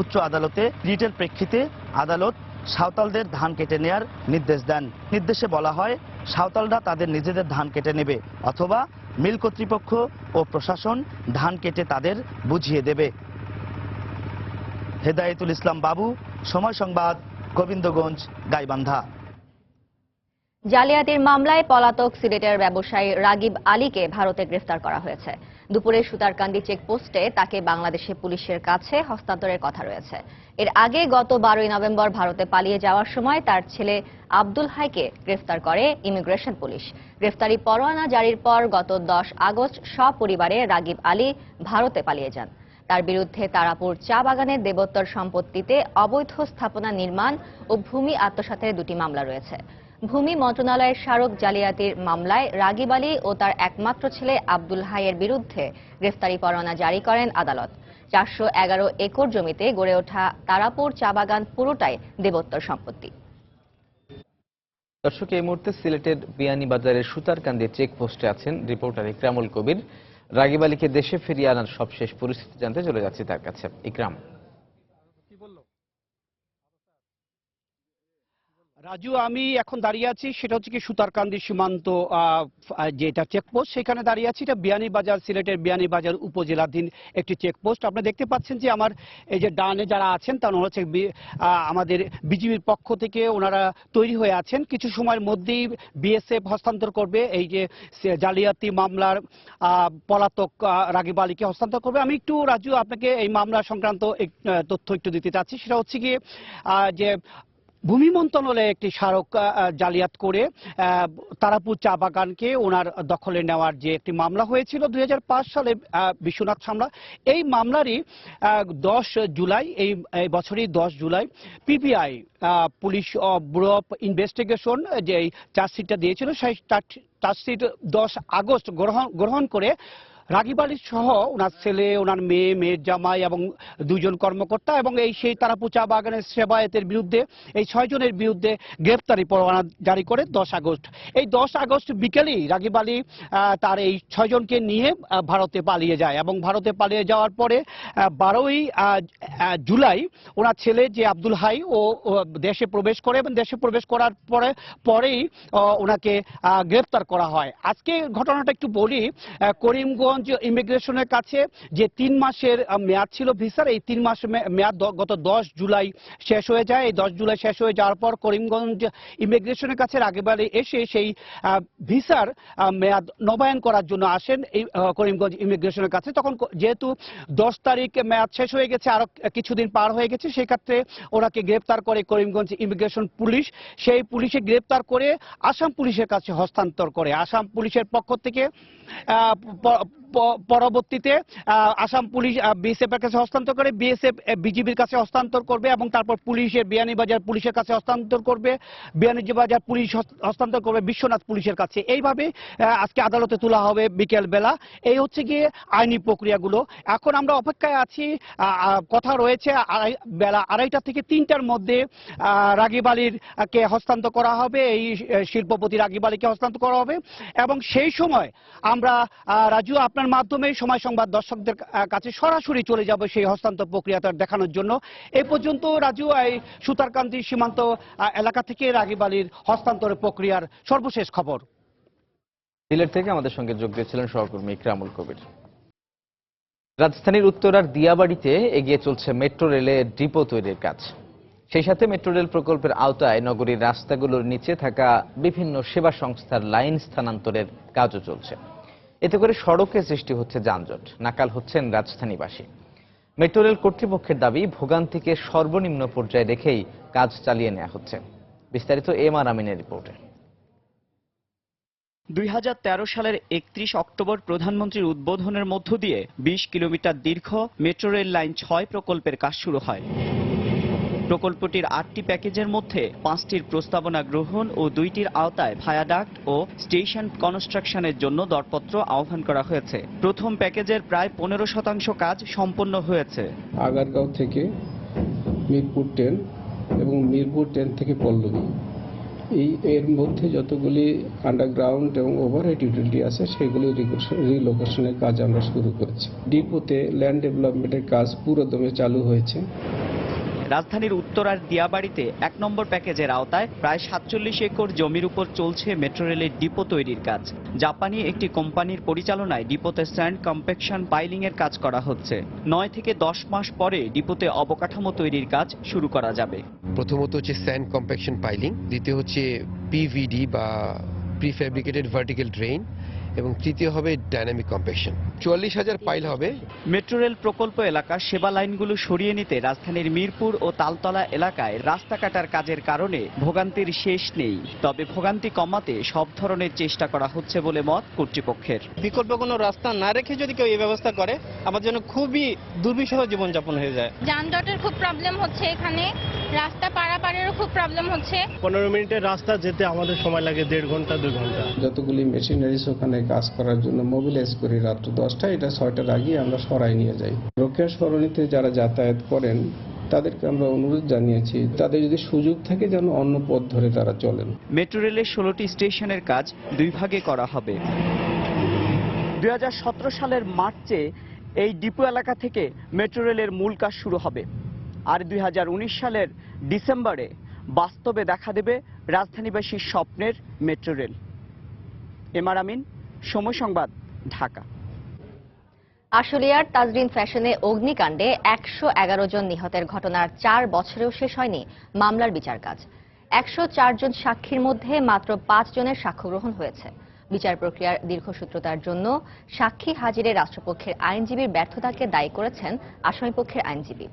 উচ্চ আদালতে রিটের প্রেক্ষিতে আদালত সাঁওতালদের ধান কেটে নেয়ার নির্দেশ দেন। নির্দেশে বলা হয় সাঁওতালরা তাদের নিজেদের ধান কেটে নেবে অথবা মিল কর্তৃপক্ষ ও প্রশাসন ধান কেটে তাদের বুঝিয়ে দেবে। হেদায়েতুল ইসলাম বাবু, সময় সংবাদ, গোবিন্দগঞ্জ, গাইবান্ধা। জালিয়াতির মামলায় পলাতক সিলেটের ব্যবসায়ী রাগিব আলীকে ভারতে গ্রেফতার করা হয়েছে। দুপুরে সুতারকান্দি চেকপোস্টে তাকে বাংলাদেশে পুলিশের কাছে হস্তান্তরের কথা রয়েছে। এর আগে গত 12 নভেম্বর ভারতে পালিয়ে যাওয়ার সময় তার ছেলে আব্দুল হাইকে গ্রেফতার করে ইমিগ্রেশন পুলিশ। গ্রেফতারি পরোয়ানা জারির পর গত 10 আগস্ট সপরিবারে রাগিব আলী ভারতে পালিয়ে যান। তার বিরুদ্ধে তারাপুর চা বাগানের দেবোত্তর সম্পত্তিতে অবৈধ স্থাপনা নির্মাণ ও ভূমি আত্মসাতের 2টি মামলা রয়েছে। ভূমি মন্ত্রণালয়ের স্মারক জালিয়াতির মামলায় রাগিব আলী ও তার একমাত্র ছেলে আব্দুল হাইয়ের বিরুদ্ধে গ্রেফতারি পরোয়ানা জারি করেন আদালত। 411 একর জমিতে গড়ে ওঠা তারাপুর চা বাগান পুরোটাই দেবোত্তর সম্পত্তি। দর্শক, এই মুহূর্তে সিলেটের বিয়ানীবাজারের সুতারকান্দি চেকপোস্টে আছেন রিপোর্টার ইকরামুল কবির। রাগিব আলীকে দেশে ফিরিয়ে আনার সবশেষ পরিস্থিতি জানতে চলে যাচ্ছি তার কাছে। ইকরাম। রাজু, আমি এখন দাঁড়িয়ে আছি সেটা হচ্ছে কি সুতারকান্দি সীমান্ত যেটা চেকপোস্ট, সেখানে দাঁড়িয়ে আছি। এটা বিয়ানীবাজার, সিলেটের বিয়ানীবাজার উপজেলাধীন একটি চেকপোস্ট। আপনারা দেখতে পাচ্ছেন যে আমার এই যে ডানে যারা আছেন তারা হচ্ছে আমাদের বিজিবির পক্ষ থেকে ওনারা তৈরি হয়ে আছেন। কিছু সময়ের মধ্যেই বিএসএফ হস্তান্তর করবে এই যে জালিয়াতি মামলার পলাতক রাগিব আলীকে হস্তান্তর করবে। আমি একটু রাজু আপনাকে এই মামলা সংক্রান্ত তথ্য একটু দিতে চাচ্ছি। সেটা হচ্ছে কি যে ভূমি মন্ত্রণালয়ে একটি স্মারক জালিয়াত করে তারাপুর চা বাগানকে ওনার দখলে নেওয়ার যে একটি মামলা হয়েছিল 2005 সালে বিশ্বনাথ সামলা, এই মামলারই 10 জুলাই এই বছরই 10 July PBI police bureau of investigation যে চার্জশিটটা দিয়েছিল সেই চার্জশিট 10 আগস্ট গ্রহণ করে রাগিব আলী সহ ওনার ছেলে, ওনার মেয়ের জামাই এবং 2 জন কর্মকর্তা এবং এই সেই তারাপুর চা বাগানের সেবায়েতের বিরুদ্ধে এই 6 জনের বিরুদ্ধে গ্রেফতারি পরোয়ানা জারি করে 10 আগস্ট। এই 10 আগস্ট বিকেলেই রাগিব আলী তার এই 6 জনকে নিয়ে ভারতে পালিয়ে যায় এবং ভারতে পালিয়ে যাওয়ার পরে 12ই জুলাই ওনার ছেলে যে আব্দুল হাই ও দেশে প্রবেশ করে এবং দেশে প্রবেশ করার পরেই ওনাকে গ্রেফতার করা হয়। আজকে ঘটনাটা একটু বলি। করিমগঞ্জ ইমিগ্রেশনের কাছে যে 3 মাসের মেয়াদ ছিল ভিসার, এই 3 মাসের মেয়াদ গত 10 জুলাই শেষ হয়ে যায়। এই 10 জুলাই শেষ হয়ে যাওয়ার পর করিমগঞ্জ ইমিগ্রেশনের কাছে রাগিব আলী এসে সেই ভিসার মেয়াদ নবায়ন করার জন্য আসেন এই করিমগঞ্জ ইমিগ্রেশনের কাছে। তখন যেহেতু 10 তারিখ মেয়াদ শেষ হয়ে গেছে, আরো কিছুদিন পার হয়ে গেছে, সেই ক্ষেত্রে ওনাকে গ্রেফতার করে করিমগঞ্জ ইমিগ্রেশন পুলিশ। সেই পুলিশে গ্রেফতার করে আসাম পুলিশের কাছে হস্তান্তর করে। আসাম পুলিশের পক্ষ থেকে পরবর্তীতে আসাম পুলিশ বিএসএফ এর কাছে হস্তান্তর করে, বিএসএফ বিজিবির কাছে হস্তান্তর করবে এবং তারপর পুলিশের বিয়ানীবাজার পুলিশের কাছে হস্তান্তর করবে, বিয়ানীবাজার পুলিশ হস্তান্তর করবে বিশ্বনাথ পুলিশের কাছে। এইভাবে আজকে আদালতে তোলা হবে বিকেল বেলা। এই হচ্ছে গিয়ে আইনি প্রক্রিয়াগুলো। এখন আমরা অপেক্ষায় আছি। কথা রয়েছে বেলা 2:30 থেকে 3টার মধ্যে রাগিব আলীর কে হস্তান্তর করা হবে, এই শিল্পপতি রাগিব আলীকে হস্তান্তর করা হবে এবং সেই সময় আমরা রাজু আপনার মাধ্যমে সময় সংবাদ দর্শকদের কাছে সরাসরি চলে যাব সেই হস্তান্তর প্রক্রিয়াটা দেখানোর জন্য। এই পর্যন্ত রাজু এই সুতারকান্দি সীমান্ত এলাকা থেকে রাগিব আলীর হস্তান্তরের প্রক্রিয়ার সর্বশেষ খবর। সিলেট থেকে আমাদের সঙ্গে যোগ দিয়েছিলেন সহকর্মী ইকরামুল কবির। রাজধানীর উত্তরার দিয়াবাড়িতে এগিয়ে চলছে মেট্রো রেলের ডিপো তৈরির কাজ। সেই সাথে মেট্রো রেল প্রকল্পের আওতায় নগরীর রাস্তাগুলোর নিচে থাকা বিভিন্ন সেবা সংস্থার লাইন স্থানান্তরের কাজও চলছে। এতে করে সড়কে সৃষ্টি হচ্ছে যানজট, নাকাল হচ্ছেন রাজধানীবাসী। মেট্রো রেল কর্তৃপক্ষের দাবি ভোগান্তিকে সর্বনিম্ন পর্যায়ে রেখেই কাজ চালিয়ে নেওয়া হচ্ছে। বিস্তারিত এমআর আমিনের রিপোর্টে। 2013 সালের 31 অক্টোবর প্রধানমন্ত্রীর উদ্বোধনের মধ্য দিয়ে 20 কিলোমিটার দীর্ঘ মেট্রো রেল লাইন 6 প্রকল্পের কাজ শুরু হয়। প্রকল্পটির 8টি প্যাকেজের মধ্যে 5টির প্রস্তাবনা গ্রহণ ও 2টির আওতায় ভায়াডাক্ট ও স্টেশন কনস্ট্রাকশনের জন্য দরপত্র আহ্বান করা হয়েছে। প্রথম প্যাকেজের প্রায় 15% কাজ সম্পন্ন হয়েছে। আগারগাঁও থেকে মিরপুর 10 এবং মিরপুর 10 থেকে পল্লবী, এর মধ্যে যতগুলি আন্ডারগ্রাউন্ড এবং ওভারহেড ইউটিলিটি আছে সেগুলি রিলোকেশনের কাজ আমরা শুরু করেছি। ডিপোতে ল্যান্ড ডেভেলপমেন্টের কাজ পুরোদমে চালু হয়েছে। রাজধানীর উত্তরার দিয়াবাড়িতে 1 নম্বর প্যাকেজের আওতায় প্রায় 47 একর জমির উপর চলছে মেট্রো রেলের ডিপো তৈরির কাজ। জাপানি একটি কোম্পানির পরিচালনায় ডিপোতে স্যান্ড কম্প্যাকশন পাইলিং এর কাজ করা হচ্ছে। 9 থেকে 10 মাস পরে ডিপোতে অবকাঠামো তৈরির কাজ শুরু করা যাবে। প্রথমত হচ্ছে স্যান্ড কম্প্যাকশন পাইলিং, দ্বিতীয় হচ্ছে পিভিডি বা প্রিফ্যাব্রিকেটেড ভার্টিক্যাল ড্রেইন এবং তৃতীয় হবে ডাইনামিক কম্প্যাকশন। 44,000 পাইল হবে। মেট্রো রেল প্রকল্প এলাকার সেবা লাইনগুলো সরিয়ে নিতে রাজধানীর মিরপুর ও তালতলা এলাকায় রাস্তা কাটার কাজের কারণে ভোগান্তির শেষ নেই। তবে ভোগান্তি কমাতে সব ধরনের চেষ্টা করা হচ্ছে বলে মত কর্তৃপক্ষের। বিকল্প কোনো রাস্তা না রেখে যদি কেউ এই ব্যবস্থা করে আমার জন্য খুবই দুর্বিষহ জীবনযাপন হয়ে যায়। যানজটের খুব প্রবলেম হচ্ছে, এখানে রাস্তা পারাপারেরও খুব প্রবলেম হচ্ছে। 15 মিনিটের রাস্তা যেতে আমাদের সময় লাগে 1.5 ঘন্টা 2 ঘন্টা। যতগুলি মেশিনারিজ ওখানে কাজ করার জন্য মোবিলাইজ করি রাত্র 10টা, এটা 6টার আগে আমরা সরাই নিয়ে যাই। রোকেয়া সরণিতে যারা যাতায়াত করেন তাদেরকে আমরা অনুরোধ জানিয়েছি তাদের যদি সুযোগ থাকে যেন অন্য পথ ধরে তারা চলেন। মেট্রো রেলের 16টি স্টেশনের কাজ 2 ভাগে করা হবে। 2017 সালের মার্চে এই ডিপো এলাকা থেকে মেট্রো রেলের মূল কাজ শুরু হবে, আর 2019 সালের ডিসেম্বরে বাস্তবে দেখা দেবে রাজধানীবাসীর স্বপ্নের মেট্রো রেল। এমআর আমিন, সময় সংবাদ, ঢাকা। আশুলিয়ার তাজরিন ফ্যাশনে অগ্নিকাণ্ডে 111 জন নিহতের ঘটনার 4 বছরেও শেষ হয়নি মামলার বিচার কাজ। 104 জন সাক্ষীর মধ্যে মাত্র 5 জনের সাক্ষ্য গ্রহণ হয়েছে। বিচার প্রক্রিয়ার দীর্ঘসূত্রতার জন্য সাক্ষী হাজিরে রাষ্ট্রপক্ষের আইনজীবীর ব্যর্থতাকে দায়ী করেছেন আসামিপক্ষের আইনজীবী।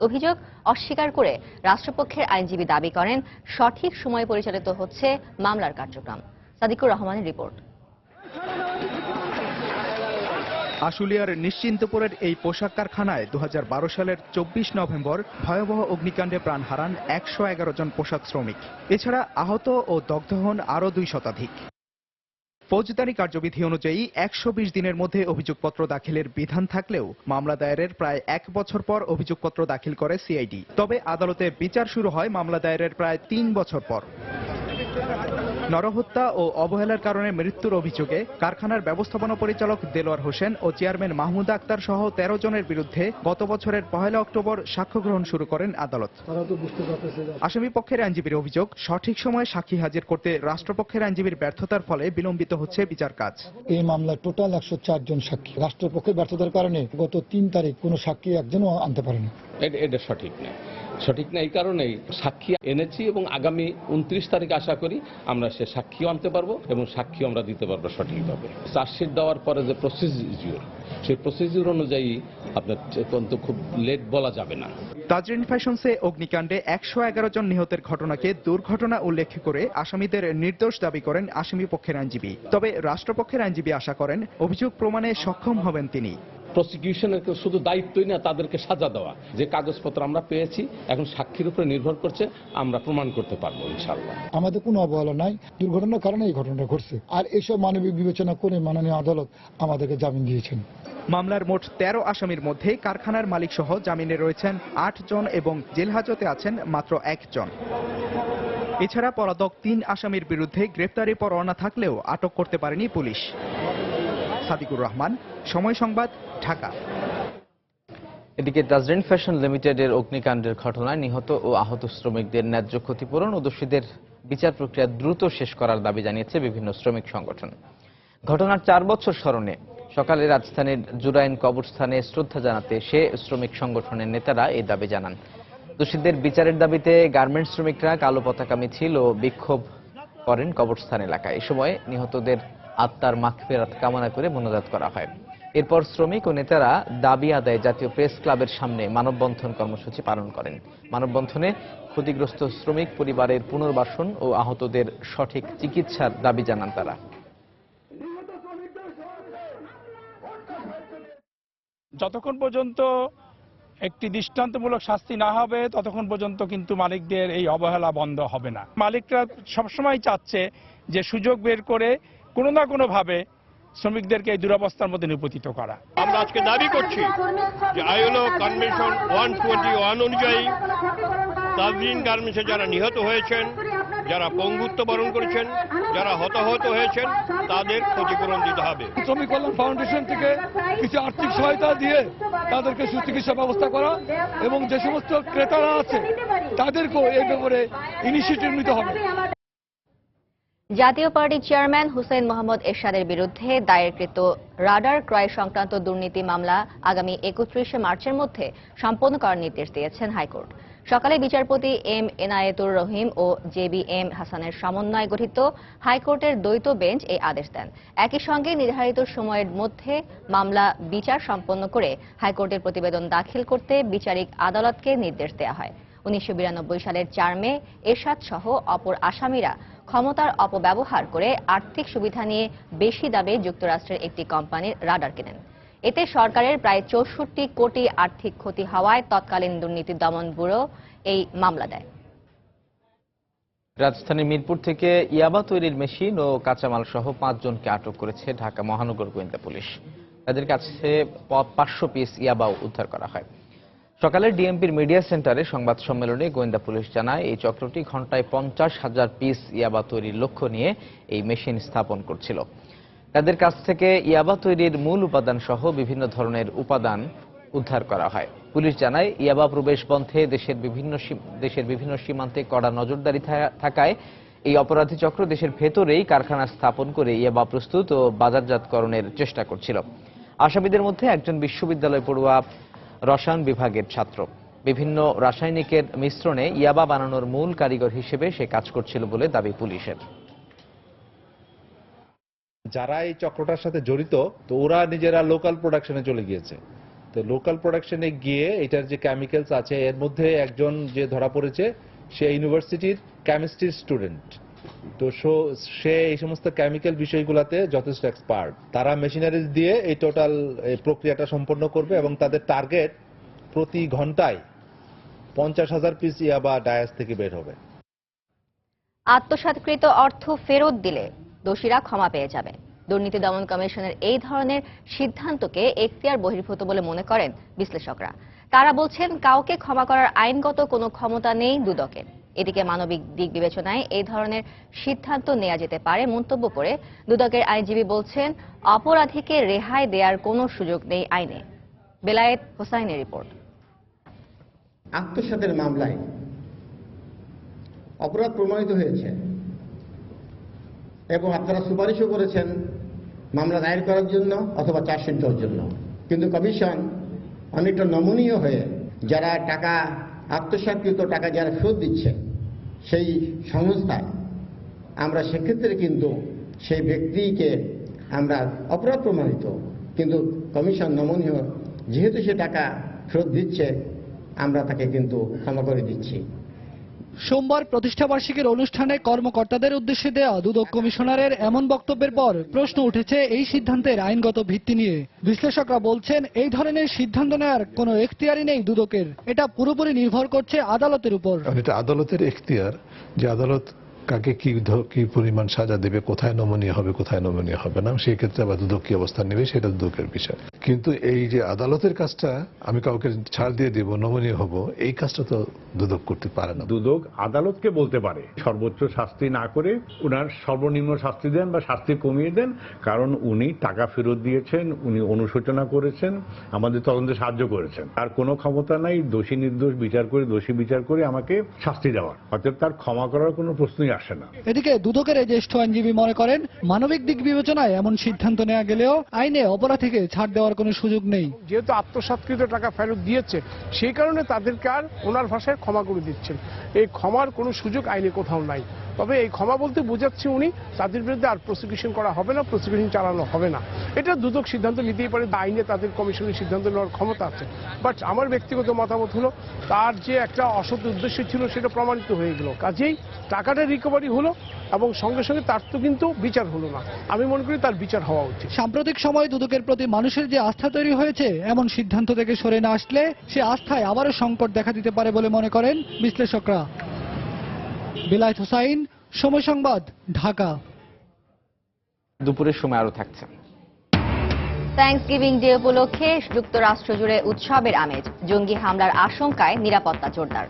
অভিযোগ অস্বীকার করে রাষ্ট্রপক্ষের আইনজীবী দাবি করেন সঠিক সময়ে পরিচালিত হচ্ছে মামলার কার্যক্রম। সাদিকুর রহমানের রিপোর্ট। আশুলিয়ার নিশ্চিন্তপুরের এই পোশাক কারখানায় 2012 সালের 24 নভেম্বর ভয়াবহ অগ্নিকাণ্ডে প্রাণ হারান 111 জন পোশাক শ্রমিক। এছাড়া আহত ও দগ্ধ হন আরও 2 শতাধিক। ফৌজদারি কার্যবিধি অনুযায়ী 120 দিনের মধ্যে অভিযোগপত্র দাখিলের বিধান থাকলেও মামলা দায়েরের প্রায় 1 বছর পর অভিযোগপত্র দাখিল করে সিআইডি। তবে আদালতে বিচার শুরু হয় মামলা দায়েরের প্রায় 3 বছর পর। নরহত্যা ও অবহেলার কারণে মৃত্যুর অভিযোগে কারখানার ব্যবস্থাপনা পরিচালক দেলোয়ার হোসেন ও চেয়ারম্যান মাহমুদ আক্তার সহ 13 জনের বিরুদ্ধে গত বছরের 1 অক্টোবর সাক্ষ্য গ্রহণ শুরু করেন আদালত। আসামি পক্ষের আইনজীবীর অভিযোগ সঠিক সময়ে সাক্ষী হাজির করতে রাষ্ট্রপক্ষের আইনজীবীর ব্যর্থতার ফলে বিলম্বিত হচ্ছে বিচার কাজ। এই মামলায় টোটাল 104 জন সাক্ষী। রাষ্ট্রপক্ষের ব্যর্থতার কারণে গত 3 তারিখ কোনো সাক্ষী একজনও আনতে পারেনি। এটা সঠিক না। সঠিক না এই কারণেই সাক্ষী এনেছি এবং আগামী 29 তারিখ আশা করি আমরা সে সাক্ষীও আনতে পারবো এবং সাক্ষীও আমরা দিতে পারবো সঠিকভাবে। চার্জশিট দেওয়ার পরে যে প্রসিডিউর, সেই প্রসিডিউর অনুযায়ী আপনার তদন্ত খুব লেট বলা যাবে না। তাজরিন ফ্যাশনসে অগ্নিকাণ্ডে 111 জন নিহতের ঘটনাকে দুর্ঘটনা উল্লেখ করে আসামিদের নির্দোষ দাবি করেন আসামি পক্ষের আইনজীবী। তবে রাষ্ট্রপক্ষের আইনজীবী আশা করেন অভিযোগ প্রমাণে সক্ষম হবেন তিনি। প্রসিকিউশনের শুধু দায়িত্বই না তাদেরকে সাজা দেওয়া। যে কাগজপত্র আমরা পেয়েছি এখন সাক্ষীর উপরে নির্ভর করছে, আমরা প্রমাণ করতে পারবো ইনশাআল্লাহ। আমাদের কোনো অবহেলা নাই, দুর্ঘটনার কারণে এই ঘটনা ঘটছে। আর এইসব মানবিক বিবেচনা করে মাননীয় আদালত আমাদেরকে জামিন দিয়েছেন। মামলার মোট 13 আসামির মধ্যে কারখানার মালিক সহ জামিনে রয়েছেন 8 জন এবং জেলহাজতে আছেন মাত্র 1 জন। এছাড়া পলাতক 3 আসামির বিরুদ্ধে গ্রেফতারি পরোয়ানা থাকলেও আটক করতে পারেনি পুলিশ। সাদিকুর রহমান, সময় সংবাদ, ঢাকা। এদিকে তাজরিন ফ্যাশন লিমিটেডের অগ্নিকাণ্ডের ঘটনায় নিহত ও আহত শ্রমিকদের ন্যায্য ক্ষতিপূরণ ও দোষীদের বিচার প্রক্রিয়া দ্রুত শেষ করার দাবি জানিয়েছে বিভিন্ন শ্রমিক সংগঠন। ঘটনার 4 বছর স্মরণে সকালে রাজধানীর জুরাইন কবরস্থানে শ্রদ্ধা জানাতে এসে শ্রমিক সংগঠনের নেতারা এই দাবি জানান। দোষীদের বিচারের দাবিতে গার্মেন্টস শ্রমিকরা কালো পতাকা মিছিল ও বিক্ষোভ করেন কবরস্থান এলাকায়। এ সময় নিহতদের আত্মার মাগফিরাত কামনা করে মোনাজাত করা হয়। এরপর শ্রমিক ও নেতারা দাবি আদায়ে জাতীয় প্রেস ক্লাবের সামনে মানববন্ধন কর্মসূচি পালন করেন। মানববন্ধনে ক্ষতিগ্রস্ত শ্রমিক পরিবারের পুনর্বাসন ও আহতদের সঠিক চিকিৎসার দাবি জানান তারা। যতক্ষণ পর্যন্ত একটি দৃষ্টান্তমূলক শাস্তি না হবে ততক্ষণ পর্যন্ত কিন্তু মালিকদের এই অবহেলা বন্ধ হবে না। মালিকরা সবসময় চাচ্ছে যে সুযোগ বের করে কোনো না কোনোভাবে শ্রমিকদেরকে এই দুরবস্থার মধ্যে নিপতিত করা। আমরা আজকে দাবি করছি যে আইএলও কনভেনশন 121 অনুযায়ী তাজরিন গার্মেন্টসে যারা নিহত হয়েছেন, যারা পঙ্গুত্ব বরণ করেছেন, যারা হতাহত হয়েছেন, তাদের ক্ষতিপূরণ দিতে হবে। শ্রমিক কল্যাণ ফাউন্ডেশন থেকে কিছু আর্থিক সহায়তা দিয়ে তাদেরকে সুচিকিৎসা ব্যবস্থা করা এবং যে সমস্ত ক্রেতারা আছে তাদেরকেও এই ব্যাপারে ইনিশিয়েটিভ নিতে হবে। জাতীয় পার্টির চেয়ারম্যান হুসেইন মোহাম্মদ এরশাদের বিরুদ্ধে দায়েরকৃত রাডার ক্রয় সংক্রান্ত দুর্নীতি মামলা আগামী 31শে মার্চের মধ্যে সম্পন্ন করার নির্দেশ দিয়েছেন হাইকোর্ট। সকালে বিচারপতি এম এনায়েতুর রহিম ও JB-M হাসানের সমন্বয়ে গঠিত হাইকোর্টের দ্বৈত বেঞ্চ এই আদেশ দেন। একই সঙ্গে নির্ধারিত সময়ের মধ্যে মামলা বিচার সম্পন্ন করে হাইকোর্টের প্রতিবেদন দাখিল করতে বিচারিক আদালতকে নির্দেশ দেওয়া হয়। 1992 সালের 4 মে এরশাদ সহ অপর আসামিরা ক্ষমতার অপব্যবহার করে আর্থিক সুবিধা নিয়ে বেশি দামে যুক্তরাষ্ট্রের একটি কোম্পানির রাডার কেনেন। এতে সরকারের প্রায় 64 কোটি আর্থিক ক্ষতি হওয়ায় তৎকালীন দুর্নীতি দমন ব্যুরো এই মামলা দেয়। রাজধানীর মিরপুর থেকে ইয়াবা তৈরির মেশিন ও কাঁচামাল সহ 5 জনকে আটক করেছে ঢাকা মহানগর গোয়েন্দা পুলিশ। তাদের কাছে 500 পিস ইয়াবাও উদ্ধার করা হয়। সকালে ডিএমপির মিডিয়া সেন্টারে সংবাদ সম্মেলনে গোয়েন্দা পুলিশ জানায় এই চক্রটি ঘন্টায় 50,000 পিস ইয়াবা তৈরির লক্ষ্য নিয়ে এই মেশিন স্থাপন করছিল। তাদের কাছ থেকে ইয়াবা তৈরির মূল উপাদান সহ বিভিন্ন ধরনের উপাদান উদ্ধার করা হয়। পুলিশ জানায় ইয়াবা প্রবেশ বন্ধে দেশের বিভিন্ন সীমান্তে কড়া নজরদারি থাকায় এই অপরাধী চক্র দেশের ভেতরেই কারখানা স্থাপন করে ইয়াবা প্রস্তুত ও বাজারজাতকরণের চেষ্টা করছিল। আসামিদের মধ্যে একজন বিশ্ববিদ্যালয় পড়ুয়া রসায়ন বিভাগের ছাত্র। বিভিন্ন রাসায়নিকের মিশ্রণে ইয়াবা বানানোর মূল কারিগর হিসেবে সে কাজ করছিল বলে দাবি পুলিশের। যারা এই চক্রটার সাথে জড়িত তো ওরা নিজেরা লোকাল প্রোডাকশনে চলে গিয়েছে। তো লোকাল প্রোডাকশনে গিয়ে এটার যে কেমিক্যালস আছে এর মধ্যে একজন যে ধরা পড়েছে সে ইউনিভার্সিটির কেমিস্ট্রির স্টুডেন্ট। তো সে এই সমস্ত কেমিক্যাল বিষয়গুলোতে যথেষ্ট এক্সপার্ট। তারা মেশিনারিজ দিয়ে এই টোটাল প্রক্রিয়াটা সম্পন্ন করবে এবং তাদের টার্গেট প্রতি ঘন্টায় 50,000 পিস ইয়াবা ডায়াস থেকে বের হবে। আত্মসাৎকৃত অর্থ ফেরত দিলে দোষীরা ক্ষমা পেয়ে যাবে। দুর্নীতি দমন কমিশনের এই ধরনের সিদ্ধান্তকে এখতিয়ার বহির্ভূত বলে মনে করেন বিশ্লেষকরা। তারা বলছেন কাউকে ক্ষমা করার আইনগত কোনো ক্ষমতা নেই দুদকের। এদিকে মানবিক দিক বিবেচনায় এই ধরনের সিদ্ধান্ত নেওয়া যেতে পারে মন্তব্য করে দুদকের আইনজীবী বলছেন অপরাধীকে রেহাই দেওয়ার কোনো সুযোগ নেই আইনে। বেলায়েত হোসাইনের রিপোর্ট। আত্মসাতের মামলায় অপরাধ প্রমাণিত হয়েছে এবং আপনারা সুপারিশও করেছেন মামলা দায়ের করার জন্য অথবা চার্জশিট দেওয়ার জন্য, কিন্তু কমিশন অনেকটা নমনীয় হয়ে যারা টাকা আত্মসাৎকৃত টাকা যারা ফেরত দিচ্ছে সেই সংস্থায় আমরা সেক্ষেত্রে কিন্তু সেই ব্যক্তিকে আমরা অপরাধ প্রমাণিত, কিন্তু কমিশন নমনীয় যেহেতু সে টাকা ফেরত দিচ্ছে আমরা তাকে কিন্তু ক্ষমা করে দিচ্ছি। সোমবার প্রতিষ্ঠাবার্ষিকীর অনুষ্ঠানে কর্মকর্তাদের উদ্দেশ্যে দেওয়া দুদক কমিশনারের এমন বক্তব্যের পর প্রশ্ন উঠেছে এই সিদ্ধান্তের আইনগত ভিত্তি নিয়ে। বিশ্লেষকরা বলছেন এই ধরনের সিদ্ধান্ত নেওয়ার কোনো এখতিয়ারই নেই দুদকের, এটা পুরোপুরি নির্ভর করছে আদালতের উপর। এটা আদালতের এখতিয়ার যে আদালত কাকে কি পরিমাণ সাজা দেবে, কোথায় নমনীয় হবে কোথায় নমনীয় হবে না, সেই ক্ষেত্রে আবার দুদক কি অবস্থান নেবে সেটা দুদকের বিষয়। কিন্তু এই যে আদালতের কাজটা আমি কাউকে ছাড় দিয়ে দেব নমনীয় হব এই কাজটা তো দুদক করতে পারে না। দুদক আদালতকে বলতে পারে সর্বোচ্চ শাস্তি না করে উনার সর্বনিম্ন শাস্তি দেন বা শাস্তি কমিয়ে দেন, কারণ উনি টাকা ফেরত দিয়েছেন, উনি অনুশোচনা করেছেন, আমাদের তদন্তে সাহায্য করেছেন। আর কোনো ক্ষমতা নাই দোষী নির্দোষ বিচার করে দোষী বিচার করে আমাকে শাস্তি দেওয়ার, অর্থাৎ তার ক্ষমা করার কোনো প্রশ্নই আসে না। এদিকে দুদকের এই জ্যেষ্ঠ আইনজীবী মনে করেন মানবিক দিক বিবেচনায় এমন সিদ্ধান্ত নেওয়া গেলেও আইনে অপরাধীকে ছাড় দেওয়ার কোনো সুযোগ নেই। যেহেতু আত্মসাৎকৃত টাকা ফেরত দিয়েছে সেই কারণে তাদেরকে আর ওনার ভাষায় ক্ষমা করে দিচ্ছেন। এই ক্ষমার কোনো সুযোগ আইনে কোথাও নাই। তবে এই ক্ষমা বলতে বোঝাচ্ছে উনি তাদের বিরুদ্ধে আর প্রসিকিউশন করা হবে না, প্রসিকিউশন চালানো হবে না। এটা দুদক সিদ্ধান্ত নিতেই পারে, আইনে তাদের কমিশনের সিদ্ধান্ত নেওয়ার ক্ষমতা আছে। বাট আমার ব্যক্তিগত মতামত হলো তার যে একটা অসৎ উদ্দেশ্য ছিল সেটা প্রমাণিত হয়ে গেল, কাজেই টাকাটা রিকভারি হলো, এবং সঙ্গে সঙ্গে তার তো কিন্তু বিচার হলো না। আমি মনে করি তার বিচার হওয়া উচিত। সাম্প্রতিক সময়ে দুদকের প্রতি মানুষের যে আস্থা তৈরি হয়েছে, এমন সিদ্ধান্ত থেকে সরে না আসলে সে আস্থায় আবারও সংকট দেখা দিতে পারে বলে মনে করেন বিশ্লেষকরা। বিলায়েত হোসাইন, সময় সংবাদ, ঢাকা। দুপুরের সময় আরো থাকছে। থ্যাঙ্কসগিভিং ডে উপলক্ষে যুক্তরাষ্ট্র জুড়ে উৎসবের আমেজ। জঙ্গি হামলার আশঙ্কায় নিরাপত্তা জোরদার।